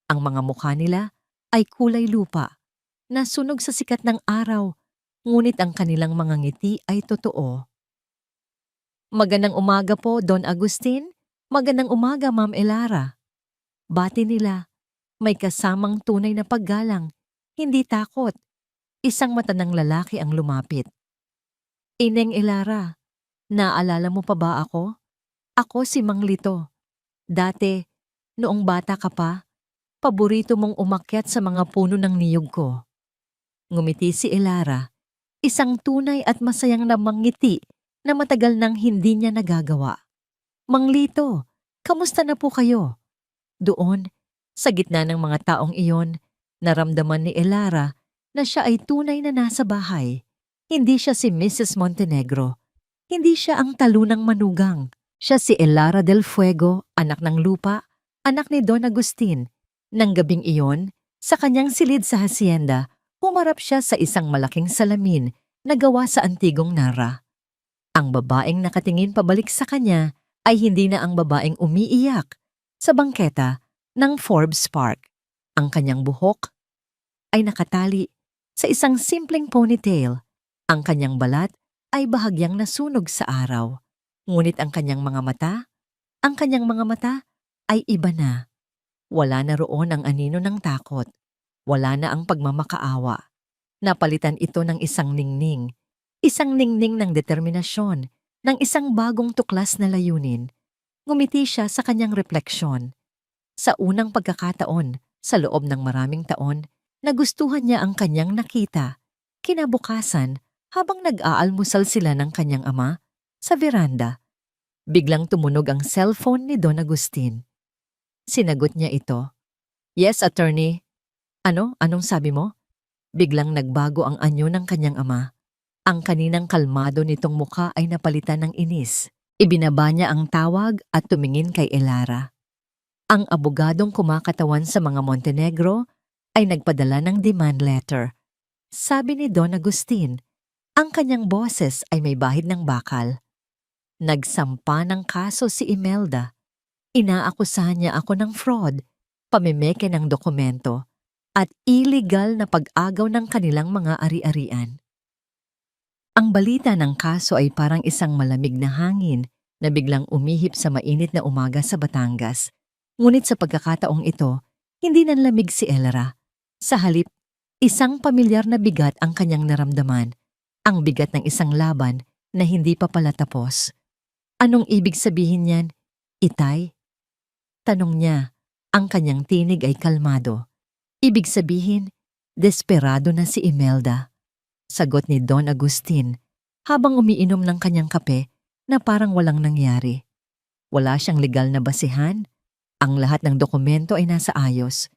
Ang mga mukha nila ay kulay lupa, nasunog sa sikat ng araw, ngunit ang kanilang mga ngiti ay totoo. Magandang umaga po, Don Agustin. Magandang umaga, Ma'am Elara. Bati nila, may kasamang tunay na paggalang, hindi takot. Isang matanang lalaki ang lumapit. Ineng Elara, naalala mo pa ba ako? Ako si Mang Lito. Dati, noong bata ka pa, paborito mong umakyat sa mga puno ng niyog ko. Ngumiti si Elara, isang tunay at masayang namangiti na matagal nang hindi niya nagagawa. Mang Lito, kamusta na po kayo? Doon, sa gitna ng mga taong iyon, naramdaman ni Elara na siya ay tunay na nasa bahay. Hindi siya si Mrs. Montenegro. Hindi siya ang talunang manugang. Siya si Elara del Fuego, anak ng lupa, anak ni Don Agustin. Nang gabing iyon, sa kanyang silid sa hacienda, humarap siya sa isang malaking salamin na gawa sa antigong Nara. Ang babaeng nakatingin pabalik sa kanya ay hindi na ang babaeng umiiyak sa bangketa ng Forbes Park. Ang kanyang buhok ay nakatali sa isang simpleng ponytail. Ang kanyang balat ay bahagyang nasunog sa araw. Ngunit ang kanyang mga mata ay iba na. Wala na roon ang anino ng takot. Wala na ang pagmamakaawa. Napalitan ito ng isang ningning ng determinasyon, ng isang bagong tuklas na layunin. Ngumiti siya sa kanyang refleksyon. Sa unang pagkakataon, sa loob ng maraming taon, nagustuhan niya ang kanyang nakita. Kinabukasan, habang nag-aalmusal sila ng kanyang ama, sa veranda, biglang tumunog ang cellphone ni Don Agustin. Sinagot niya ito. Yes, attorney. Ano? Anong sabi mo? Biglang nagbago ang anyo ng kanyang ama. Ang kaninang kalmado nitong mukha ay napalitan ng inis. Ibinaba niya ang tawag at tumingin kay Elara. Ang abogadong kumakatawan sa mga Montenegro ay nagpadala ng demand letter. Sabi ni Don Agustin, ang kanyang boses ay may bahid ng bakal. Nagsampa ng kaso si Imelda. Inaakusahan niya ako ng fraud, pamimeke ng dokumento, at illegal na pag-agaw ng kanilang mga ari-arian. Ang balita ng kaso ay parang isang malamig na hangin na biglang umihip sa mainit na umaga sa Batangas. Ngunit sa pagkakataong ito, hindi nanlamig si Elara. Sa halip, isang pamilyar na bigat ang kanyang naramdaman, ang bigat ng isang laban na hindi pa pala tapos. Anong ibig sabihin niyan, Itay? Tanong niya, ang kanyang tinig ay kalmado. Ibig sabihin, desperado na si Imelda. Sagot ni Don Agustin habang umiinom ng kanyang kape na parang walang nangyari. Wala siyang legal na basihan. Ang lahat ng dokumento ay nasa ayos.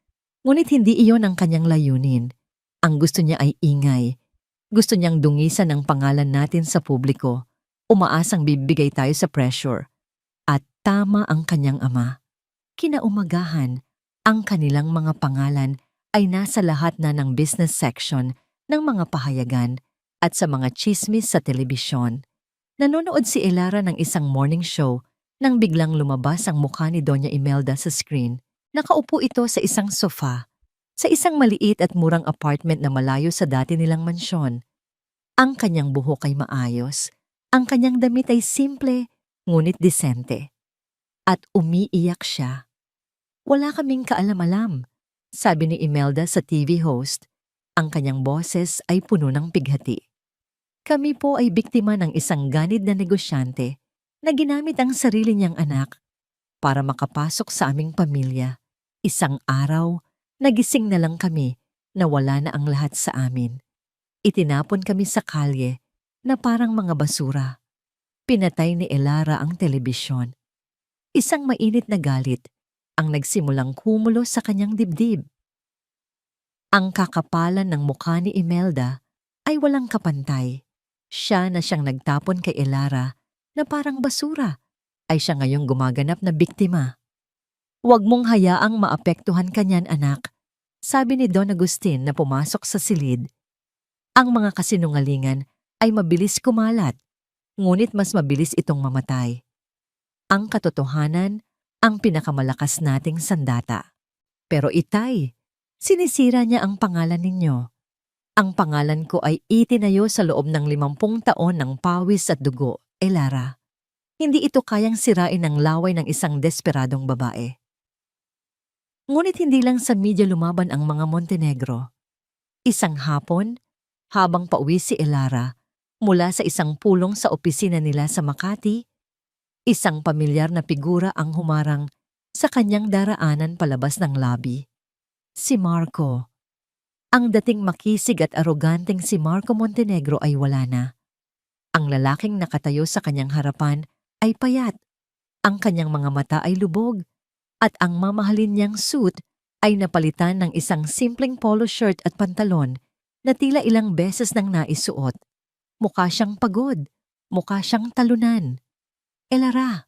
Ngunit hindi iyon ang kanyang layunin. Ang gusto niya ay ingay. Gusto niyang dungisan ang pangalan natin sa publiko. Umaasang bibigay tayo sa pressure. At tama ang kanyang ama. Kinaumagahan, ang kanilang mga pangalan ay nasa lahat na ng business section ng mga pahayagan at sa mga chismis sa telebisyon. Nanonood si Elara ng isang morning show nang biglang lumabas ang mukha ni Doña Imelda sa screen. Nakaupo ito sa isang sofa, sa isang maliit at murang apartment na malayo sa dati nilang mansyon. Ang kanyang buhok ay maayos, ang kanyang damit ay simple ngunit disente. At umiiyak siya. Wala kaming kaalam-alam, sabi ni Imelda sa TV host. Ang kanyang boses ay puno ng pighati. Kami po ay biktima ng isang ganid na negosyante na ginamit ang sarili niyang anak para makapasok sa aming pamilya. Isang araw, nagising na lang kami na wala na ang lahat sa amin. Itinapon kami sa kalye na parang mga basura. Pinatay ni Elara ang telebisyon. Isang mainit na galit ang nagsimulang kumulo sa kanyang dibdib. Ang kakapalan ng mukha ni Imelda ay walang kapantay. Siya na siyang nagtapon kay Elara na parang basura ay siya ngayong gumaganap na biktima. Huwag mong hayaang maapektuhan kanyan, anak, sabi ni Don Agustin na pumasok sa silid. Ang mga kasinungalingan ay mabilis kumalat, ngunit mas mabilis itong mamatay. Ang katotohanan ang pinakamalakas nating sandata. Pero Itay, sinisira niya ang pangalan ninyo. Ang pangalan ko ay itinayo sa loob ng 50 taon ng pawis at dugo, Elara. Hindi ito kayang sirain ng laway ng isang desperadong babae. Ngunit hindi lang sa media lumaban ang mga Montenegro. Isang hapon, habang pauwi si Elara mula sa isang pulong sa opisina nila sa Makati, isang pamilyar na figura ang humarang sa kanyang daraanan palabas ng lobby. Si Marco. Ang dating makisig at aroganteng si Marco Montenegro ay wala na. Ang lalaking nakatayo sa kanyang harapan ay payat. Ang kanyang mga mata ay lubog. At ang mamahalin niyang suit ay napalitan ng isang simpleng polo shirt at pantalon na tila ilang beses nang naisuot. Mukha siyang pagod. Mukha siyang talunan. Elara,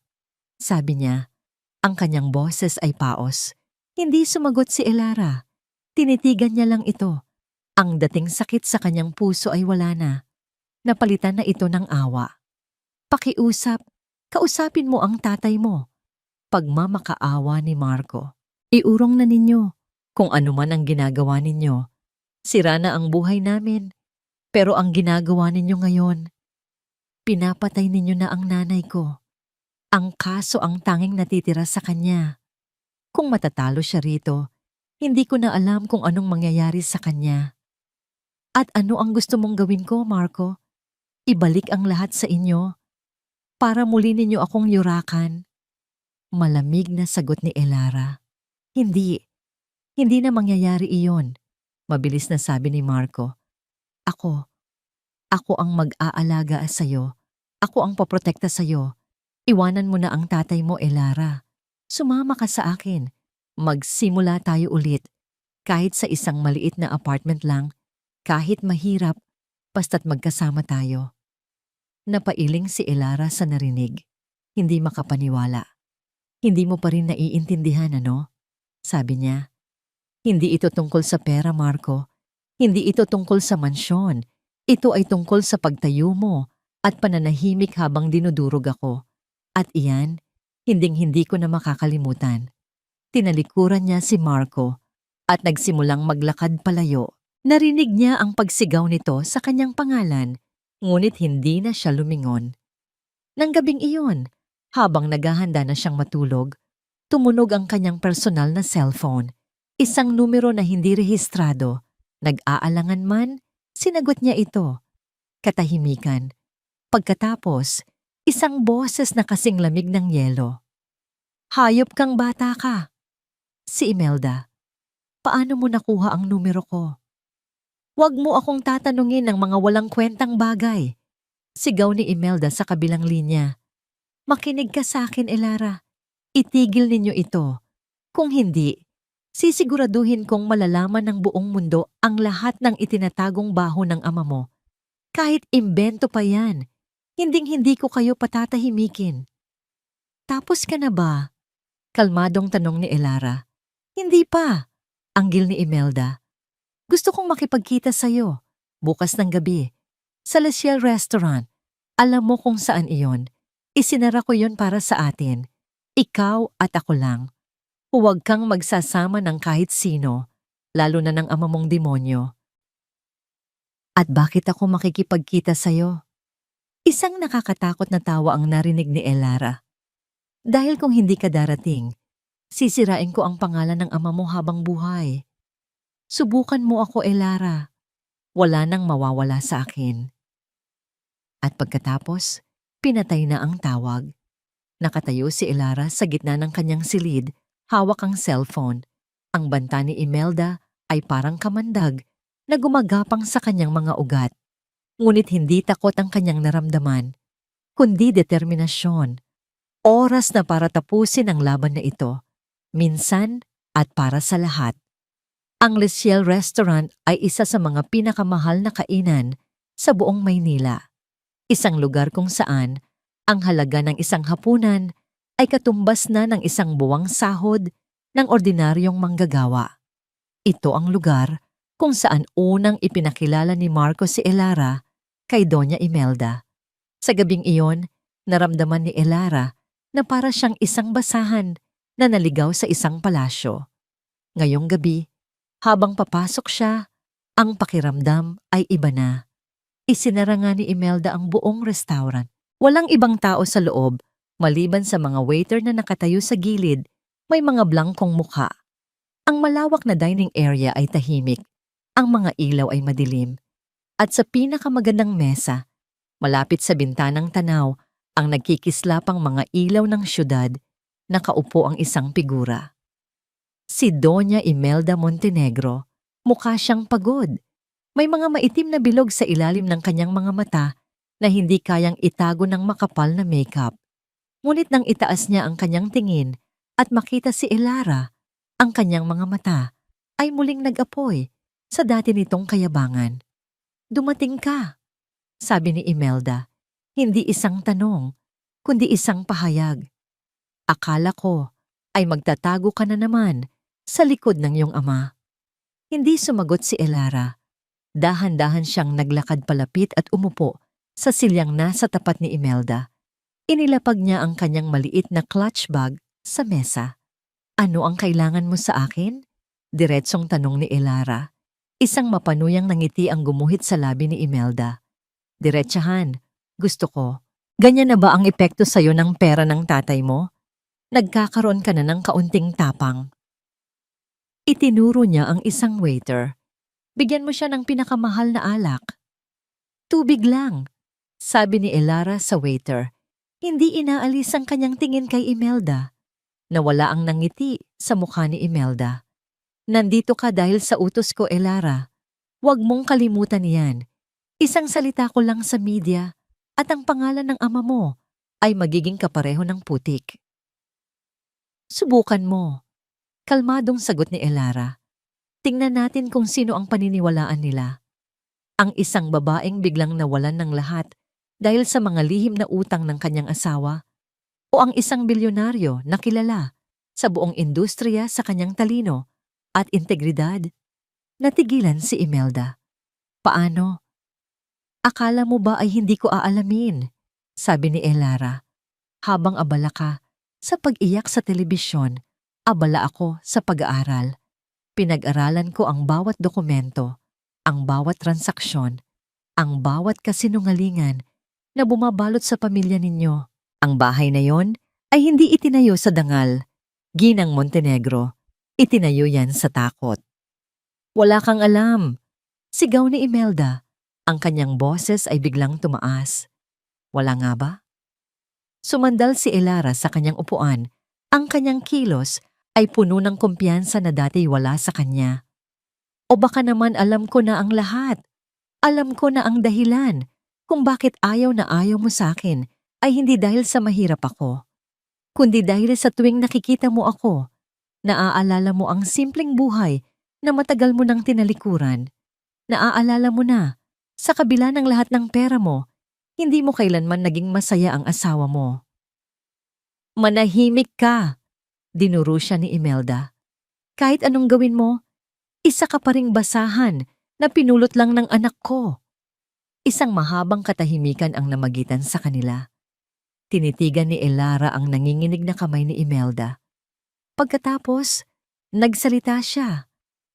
sabi niya. Ang kanyang boses ay paos. Hindi sumagot si Elara. Tinitigan niya lang ito. Ang dating sakit sa kanyang puso ay wala na. Napalitan na ito ng awa. Pakiusap, kausapin mo ang tatay mo. Pagmamakaawa ni Marco. Iurong na ninyo kung ano man ang ginagawa ninyo. Sira na ang buhay namin. Pero ang ginagawa ninyo ngayon, pinapatay ninyo na ang nanay ko. Ang kaso ang tanging natitira sa kanya. Kung matatalo siya rito, hindi ko na alam kung anong mangyayari sa kanya. At ano ang gusto mong gawin ko, Marco? Ibalik ang lahat sa inyo para muli ninyo akong yurakan. Malamig na sagot ni Elara. Hindi na mangyayari iyon. Mabilis na sabi ni Marco. Ako ang mag-aalaga sa'yo. Ako ang poprotekta sa'yo. Iwanan mo na ang tatay mo, Elara. Sumama ka sa akin. Magsimula tayo ulit. Kahit sa isang maliit na apartment lang, kahit mahirap, basta't magkasama tayo. Napailing si Elara sa narinig. Hindi makapaniwala. Hindi mo pa rin naiintindihan, ano? Sabi niya. Hindi ito tungkol sa pera, Marco. Hindi ito tungkol sa mansyon. Ito ay tungkol sa pagtayo mo at pananahimik habang dinudurog ako. At iyan, hinding-hindi ko na makakalimutan. Tinalikuran niya si Marco at nagsimulang maglakad palayo. Narinig niya ang pagsigaw nito sa kanyang pangalan, ngunit hindi na siya lumingon. Nang gabing iyon, habang naghahanda na siyang matulog, tumunog ang kanyang personal na cellphone. Isang numero na hindi rehistrado. Nag-aalangan man, sinagot niya ito. Katahimikan. Pagkatapos, isang boses na kasing lamig ng yelo. Hayop kang bata ka. Si Imelda. Paano mo nakuha ang numero ko? Huwag mo akong tatanungin ng mga walang kwentang bagay. Sigaw ni Imelda sa kabilang linya. Makinig ka sa akin, Elara. Itigil ninyo ito. Kung hindi, sisiguraduhin kong malalaman ng buong mundo ang lahat ng itinatagong baho ng ama mo. Kahit imbento pa yan, hinding-hindi ko kayo patatahimikin. Tapos ka na ba? Kalmadong tanong ni Elara. Hindi pa, anggil ni Imelda. Gusto kong makipagkita sa'yo, bukas ng gabi, sa Le Ciel Restaurant. Alam mo kung saan iyon. Isinara ko yon para sa atin. Ikaw at ako lang. Huwag kang magsasama ng kahit sino, lalo na ng ama mong demonyo. At bakit ako makikipagkita sa'yo? Isang nakakatakot na tawa ang narinig ni Elara. Dahil kung hindi ka darating, sisirain ko ang pangalan ng ama mo habang buhay. Subukan mo ako, Elara. Wala nang mawawala sa akin. At pagkatapos, pinatay na ang tawag. Nakatayo si Elara sa gitna ng kanyang silid, hawak ang cellphone. Ang banta ni Imelda ay parang kamandag na gumagapang sa kanyang mga ugat. Ngunit hindi takot ang kanyang naramdaman, kundi determinasyon. Oras na para tapusin ang laban na ito, minsan at para sa lahat. Ang Le Ciel Restaurant ay isa sa mga pinakamahal na kainan sa buong Maynila. Isang lugar kung saan ang halaga ng isang hapunan ay katumbas na ng isang buwang sahod ng ordinaryong manggagawa. Ito ang lugar kung saan unang ipinakilala ni Marco si Elara kay Doña Imelda. Sa gabing iyon, naramdaman ni Elara na para siyang isang basahan na naligaw sa isang palasyo. Ngayong gabi, habang papasok siya, ang pakiramdam ay iba na. Isinara nga ni Imelda ang buong restaurant. Walang ibang tao sa loob, maliban sa mga waiter na nakatayo sa gilid, may mga blangkong mukha. Ang malawak na dining area ay tahimik, ang mga ilaw ay madilim. At sa pinakamagandang mesa, malapit sa bintanang tanaw, ang nagkikislapang mga ilaw ng syudad, nakaupo ang isang figura. Si Doña Imelda Montenegro, mukha siyang pagod. May mga maitim na bilog sa ilalim ng kanyang mga mata na hindi kayang itago ng makapal na makeup. Ngunit nang itaas niya ang kanyang tingin at makita si Elara, ang kanyang mga mata ay muling nag-apoy sa dati nitong kayabangan. Dumating ka, sabi ni Imelda. Hindi isang tanong, kundi isang pahayag. Akala ko ay magtatago ka na naman sa likod ng iyong ama. Hindi sumagot si Elara. Dahan-dahan siyang naglakad palapit at umupo sa silyang nasa tapat ni Imelda. Inilapag niya ang kanyang maliit na clutch bag sa mesa. Ano ang kailangan mo sa akin? Diretsong tanong ni Elara. Isang mapanuyang nangiti ang gumuhit sa labi ni Imelda. Diretsahan, gusto ko. Ganyan na ba ang epekto sa'yo ng pera ng tatay mo? Nagkakaroon ka na ng kaunting tapang. Itinuro niya ang isang waiter. Bigyan mo siya ng pinakamahal na alak. Tubig lang, sabi ni Elara sa waiter. Hindi inaalis ang kanyang tingin kay Imelda. Nawala ang nangiti sa mukha ni Imelda. Nandito ka dahil sa utos ko, Elara. Huwag mong kalimutan yan. Isang salita ko lang sa media at ang pangalan ng ama mo ay magiging kapareho ng putik. Subukan mo. Kalmadong sagot ni Elara. Tingnan natin kung sino ang paniniwalaan nila. Ang isang babaeng biglang nawalan ng lahat dahil sa mga lihim na utang ng kanyang asawa, o ang isang bilyonaryo na kilala sa buong industriya sa kanyang talino at integridad. Natigilan si Imelda. Paano? Akala mo ba ay hindi ko aalamin? Sabi ni Elara. Habang abala ka sa pag-iyak sa telebisyon, abala ako sa pag-aaral. Pinag-aralan ko ang bawat dokumento, ang bawat transaksyon, ang bawat kasinungalingan na bumabalot sa pamilya ninyo. Ang bahay na yon ay hindi itinayo sa dangal, ginang Montenegro. Itinayo yan sa takot. Wala kang alam. Sigaw ni Imelda. Ang kanyang boses ay biglang tumaas. Wala nga ba? Sumandal si Elara sa kanyang upuan. Ang kanyang kilos ay puno ng kumpiyansa na dati wala sa kanya. O baka naman alam ko na ang lahat. Alam ko na ang dahilan kung bakit ayaw na ayaw mo sa akin ay hindi dahil sa mahirap ako, kundi dahil sa tuwing nakikita mo ako, naaalala mo ang simpleng buhay na matagal mo nang tinalikuran. Naaalala mo na, sa kabila ng lahat ng pera mo, hindi mo kailanman naging masaya ang asawa mo. Manahimik ka, dinuro siya ni Imelda. Kahit anong gawin mo, isa ka pa ring basahan na pinulot lang ng anak ko. Isang mahabang katahimikan ang namagitan sa kanila. Tinitigan ni Elara ang nanginginig na kamay ni Imelda. Pagkatapos, nagsalita siya.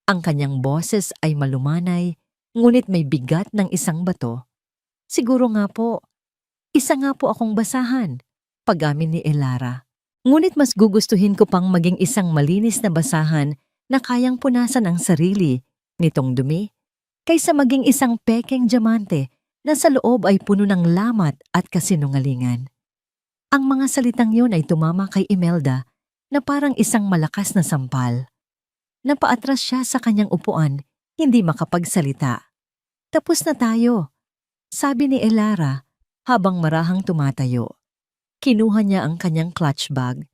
Ang kanyang boses ay malumanay, ngunit may bigat ng isang bato. Siguro nga po, isa nga po akong basahan, pag-amin ni Elara. Ngunit mas gugustuhin ko pang maging isang malinis na basahan na kayang punasan ang sarili nitong dumi, kaysa maging isang pekeng diamante na sa loob ay puno ng lamat at kasinungalingan. Ang mga salitang yon ay tumama kay Imelda na parang isang malakas na sampal. Napaatras siya sa kanyang upuan, hindi makapagsalita. Tapos na tayo, sabi ni Elara habang marahang tumatayo. Kinuha niya ang kanyang clutch bag.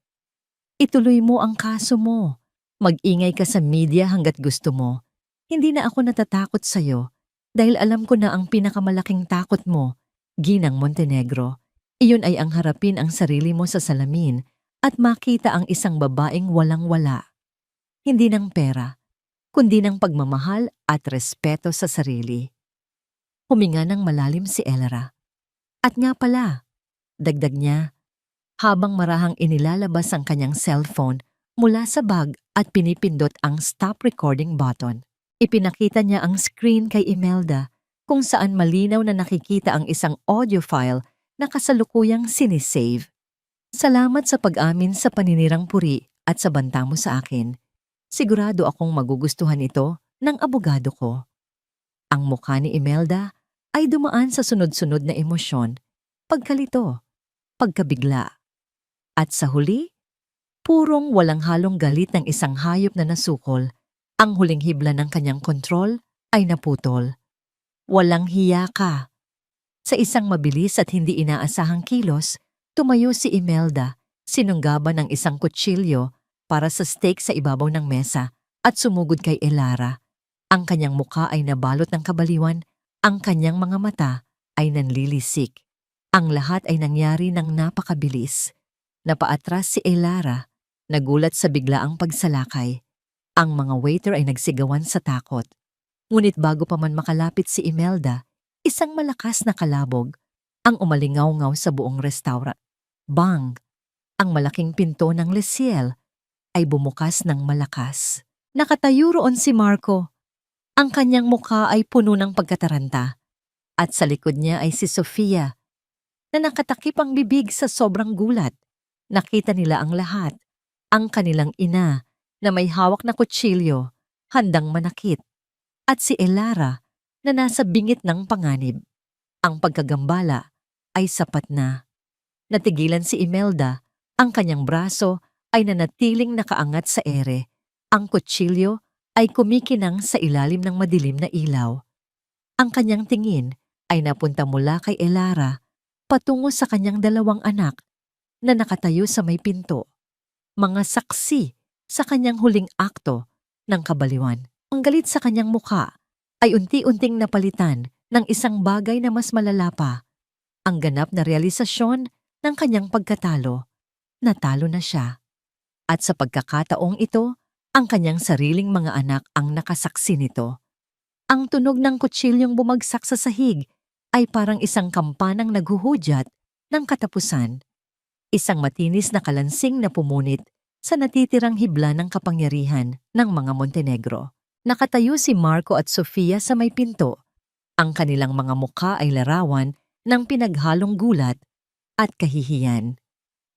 Ituloy mo ang kaso mo. Mag-ingay ka sa media hanggat gusto mo. Hindi na ako natatakot sa'yo dahil alam ko na ang pinakamalaking takot mo, ginang Montenegro. Iyon ay ang harapin ang sarili mo sa salamin at makita ang isang babaeng walang-wala. Hindi ng pera, kundi ng pagmamahal at respeto sa sarili. Huminga ng malalim si Elara. At nga pala, dagdag niya, habang marahang inilalabas ang kanyang cellphone mula sa bag at pinipindot ang stop recording button. Ipinakita niya ang screen kay Imelda kung saan malinaw na nakikita ang isang audio file na kasalukuyang sinisave. Salamat sa pag-amin sa paninirang puri at sa banta mo sa akin. Sigurado akong magugustuhan ito ng abogado ko. Ang mukha ni Imelda ay dumaan sa sunod-sunod na emosyon, pagkalito, pagkabigla. At sa huli, purong walang halong galit ng isang hayop na nasukol. Ang huling hibla ng kanyang kontrol ay naputol. Walang hiya ka. Sa isang mabilis at hindi inaasahang kilos, tumayo si Imelda, sinunggaban ng isang kutsilyo para sa steak sa ibabaw ng mesa at sumugod kay Elara. Ang kanyang mukha ay nabalot ng kabaliwan, ang kanyang mga mata ay nanlilisik. Ang lahat ay nangyari ng napakabilis. Napaatras si Elara, nagulat sa biglaang pagsalakay. Ang mga waiter ay nagsigawan sa takot. Ngunit bago pa man makalapit si Imelda, isang malakas na kalabog ang umalingaw-ngaw sa buong restaurant. Bang! Ang malaking pinto ng Le Ciel ay bumukas ng malakas. Nakatayo roon si Marco. Ang kanyang mukha ay puno ng pagkataranta. At sa likod niya ay si Sofia, na nakatakip ang bibig sa sobrang gulat. Nakita nila ang lahat. Ang kanilang ina na may hawak na kutsilyo, handang manakit. At si Elara na nasa bingit ng panganib. Ang pagkagambala ay sapat na. Natigilan si Imelda, ang kanyang braso ay nanatiling nakaangat sa ere. Ang kutsilyo ay kumikinang sa ilalim ng madilim na ilaw. Ang kanyang tingin ay napunta mula kay Elara patungo sa kanyang dalawang anak na nakatayo sa may pinto. Mga saksi sa kanyang huling akto ng kabaliwan. Ang galit sa kanyang mukha ay unti-unting napalitan ng isang bagay na mas malala pa, ang ganap na realisasyon ng kanyang pagkatalo. Natalo na siya. At sa pagkakataong ito, ang kanyang sariling mga anak ang nakasaksi nito. Ang tunog ng kutsilyong bumagsak sa sahig ay parang isang kampanang naghuhudyat ng katapusan. Isang matinis na kalansing na pumunit sa natitirang hibla ng kapangyarihan ng mga Montenegro. Nakatayo si Marco at Sofia sa may pinto. Ang kanilang mga mukha ay larawan ng pinaghalong gulat at kahihiyan.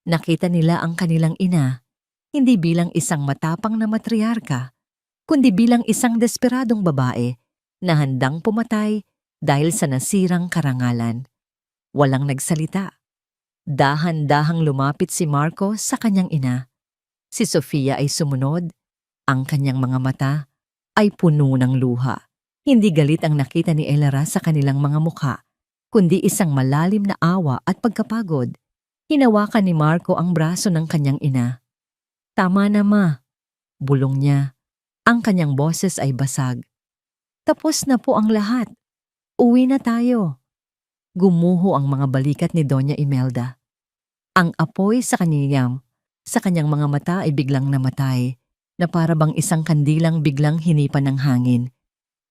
Nakita nila ang kanilang ina, hindi bilang isang matapang na matriarka, kundi bilang isang desperadong babae na handang pumatay dahil sa nasirang karangalan. Walang nagsalita. Dahan-dahang lumapit si Marco sa kanyang ina. Si Sofia ay sumunod. Ang kanyang mga mata ay puno ng luha. Hindi galit ang nakita ni Elara sa kanilang mga mukha, kundi isang malalim na awa at pagkapagod. Hinawakan ni Marco ang braso ng kanyang ina. "Tama na, ma," bulong niya. Ang kanyang boses ay basag. "Tapos na po ang lahat. Uwi na tayo." Gumuho ang mga balikat ni Doña Imelda. Ang apoy sa kanyang mga mata ay biglang namatay, na para bang isang kandilang biglang hinipan ng hangin.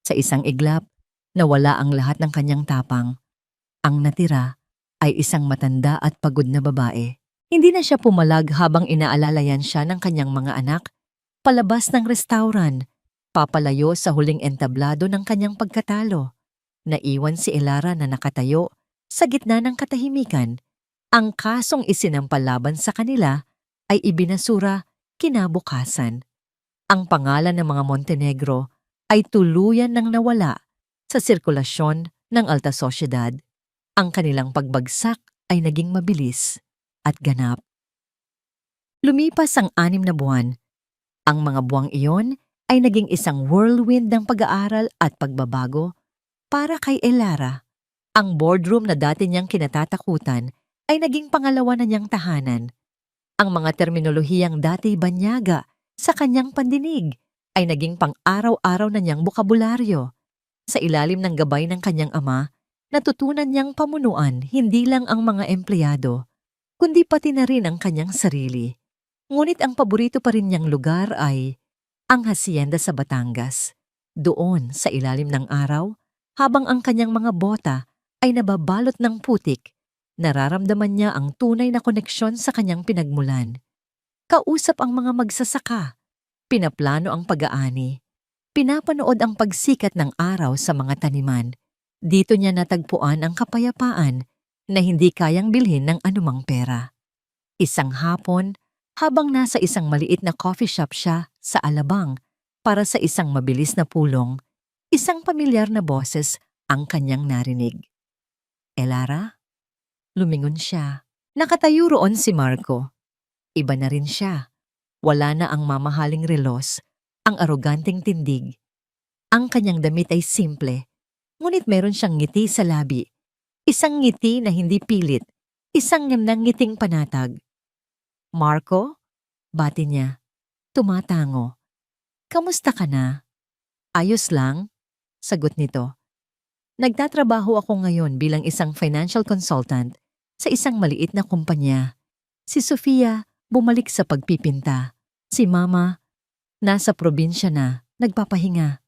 Sa isang iglap, nawala ang lahat ng kanyang tapang. Ang natira ay isang matanda at pagod na babae. Hindi na siya pumalag habang inaalalayan siya ng kanyang mga anak, palabas ng restauran, papalayo sa huling entablado ng kanyang pagkatalo. Naiwan si Elara na nakatayo sa gitna ng katahimikan. Ang kasong isinampalaban sa kanila ay ibinasura kinabukasan. Ang pangalan ng mga Montenegro ay tuluyan nang nawala sa sirkulasyon ng alta sosyedad. Ang kanilang pagbagsak ay naging mabilis at ganap. Lumipas ang 6 na buwan. Ang mga buwang iyon ay naging isang whirlwind ng pag-aaral at pagbabago para kay Elara. Ang boardroom na dati niyang kinatatakutan ay naging pangalawa na niyang tahanan. Ang mga terminolohiyang dati banyaga sa kanyang pandinig ay naging pang-araw-araw na niyang bokabularyo. Sa ilalim ng gabay ng kanyang ama, natutunan niyang pamunuan hindi lang ang mga empleyado, kundi pati na rin ang kanyang sarili. Ngunit ang paborito pa rin niyang lugar ay ang hacienda sa Batangas. Doon, sa ilalim ng araw, habang ang kanyang mga bota ay nababalot ng putik, nararamdaman niya ang tunay na koneksyon sa kanyang pinagmulan. Kausap ang mga magsasaka, pinaplano ang pag-aani, pinapanood ang pagsikat ng araw sa mga taniman. Dito niya natagpuan ang kapayapaan na hindi kayang bilhin ng anumang pera. Isang hapon, habang nasa isang maliit na coffee shop siya sa Alabang para sa isang mabilis na pulong, isang pamilyar na boses ang kanyang narinig. "Elara?" Lumingon siya. Nakatayo roon si Marco. Iba na rin siya. Wala na ang mamahaling relos, ang aroganteng tindig. Ang kanyang damit ay simple, ngunit meron siyang ngiti sa labi. Isang ngiti na hindi pilit, isang ngiting panatag. "Marco?" Bati niya. Tumatango. "Kamusta ka na?" "Ayos lang," sagot nito. "Nagtatrabaho ako ngayon bilang isang financial consultant sa isang maliit na kumpanya." Si Sofia bumalik sa pagpipinta. Si Mama, nasa probinsya na, nagpapahinga.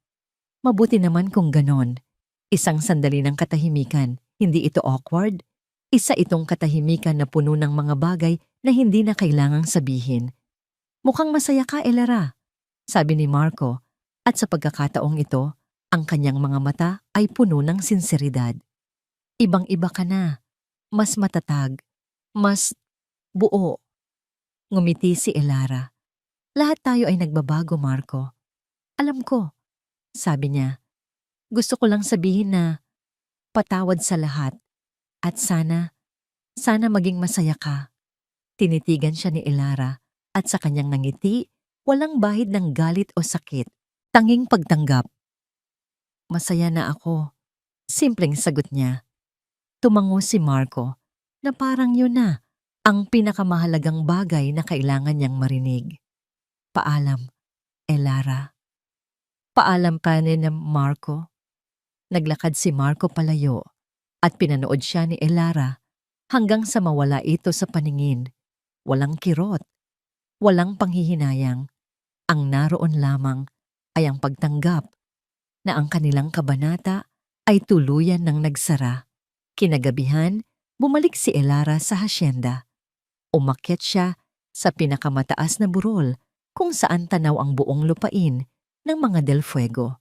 Mabuti naman kung ganon. Isang sandali ng katahimikan, hindi ito awkward. Isa itong katahimikan na puno ng mga bagay na hindi na kailangang sabihin. "Mukhang masaya ka, Elara," sabi ni Marco, at sa pagkakataong ito, ang kanyang mga mata ay puno ng sinseridad. "Ibang-iba ka na, mas matatag, mas buo." Ngumiti si Elara. "Lahat tayo ay nagbabago, Marco." "Alam ko," sabi niya. "Gusto ko lang sabihin na patawad sa lahat at sana maging masaya ka." Tinitigan siya ni Elara at sa kanyang nangiti, walang bahid ng galit o sakit, tanging pagtanggap. "Masaya na ako," simpleng sagot niya. Tumango si Marco na parang yun na ang pinakamahalagang bagay na kailangan niyang marinig. "Paalam, Elara." Paalam pa ni na Marco. Naglakad si Marco palayo at pinanood siya ni Elara hanggang sa mawala ito sa paningin. Walang kirot, walang panghihinayang. Ang naroon lamang ay ang pagtanggap na ang kanilang kabanata ay tuluyan ng nagsara. Kinagabihan, bumalik si Elara sa hasyenda. Umakyat siya sa pinakamataas na burol kung saan tanaw ang buong lupain ng mga Del Fuego.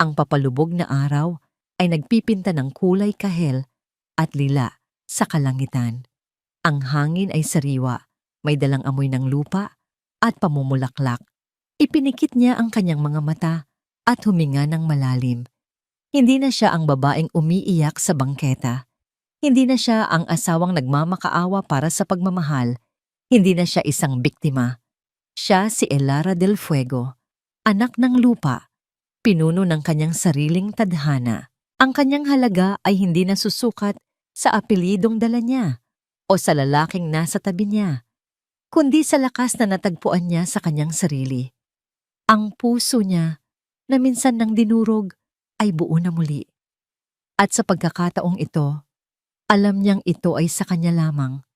Ang papalubog na araw ay nagpipinta ng kulay kahel at lila sa kalangitan. Ang hangin ay sariwa, may dalang amoy ng lupa at pamumulaklak. Ipinikit niya ang kanyang mga mata at huminga ng malalim. Hindi na siya ang babaeng umiiyak sa bangketa. Hindi na siya ang asawang nagmamakaawa para sa pagmamahal. Hindi na siya isang biktima. Siya si Elara del Fuego, anak ng lupa, pinuno ng kanyang sariling tadhana. Ang kanyang halaga ay hindi nasusukat sa apelidong dala niya o sa lalaking nasa tabi niya, kundi sa lakas na natagpuan niya sa kanyang sarili. Ang puso niya, na minsan nang dinurog, ay buo na muli. At sa pagkakataong ito, alam niyang ito ay sa kanya lamang,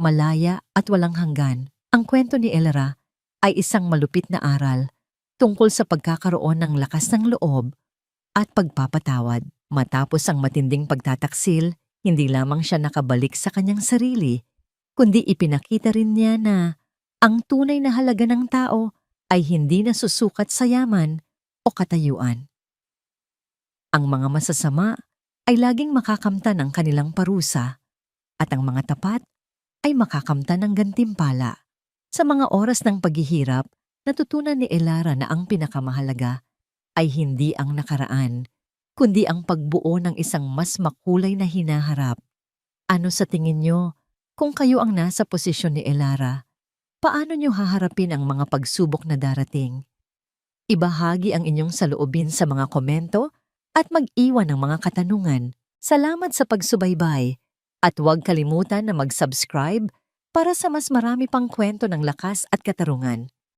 malaya at walang hanggan. Ang kwento ni Elara ay isang malupit na aral tungkol sa pagkakaroon ng lakas ng loob at pagpapatawad. Matapos ang matinding pagtataksil, hindi lamang siya nakabalik sa kanyang sarili, kundi ipinakita rin niya na ang tunay na halaga ng tao ay hindi nasusukat sa yaman o katayuan. Ang mga masasama ay laging makakamtan ng kanilang parusa at ang mga tapat ay makakamtan ng gantimpala. Sa mga oras ng paghihirap, natutunan ni Elara na ang pinakamahalaga ay hindi ang nakaraan, kundi ang pagbuo ng isang mas makulay na hinaharap. Ano sa tingin nyo, kung kayo ang nasa posisyon ni Elara, paano nyo haharapin ang mga pagsubok na darating? Ibahagi ang inyong saloobin sa mga komento at mag-iwan ng mga katanungan. Salamat sa pagsubaybay at huwag kalimutan na mag-subscribe para sa mas marami pang kwento ng lakas at katarungan.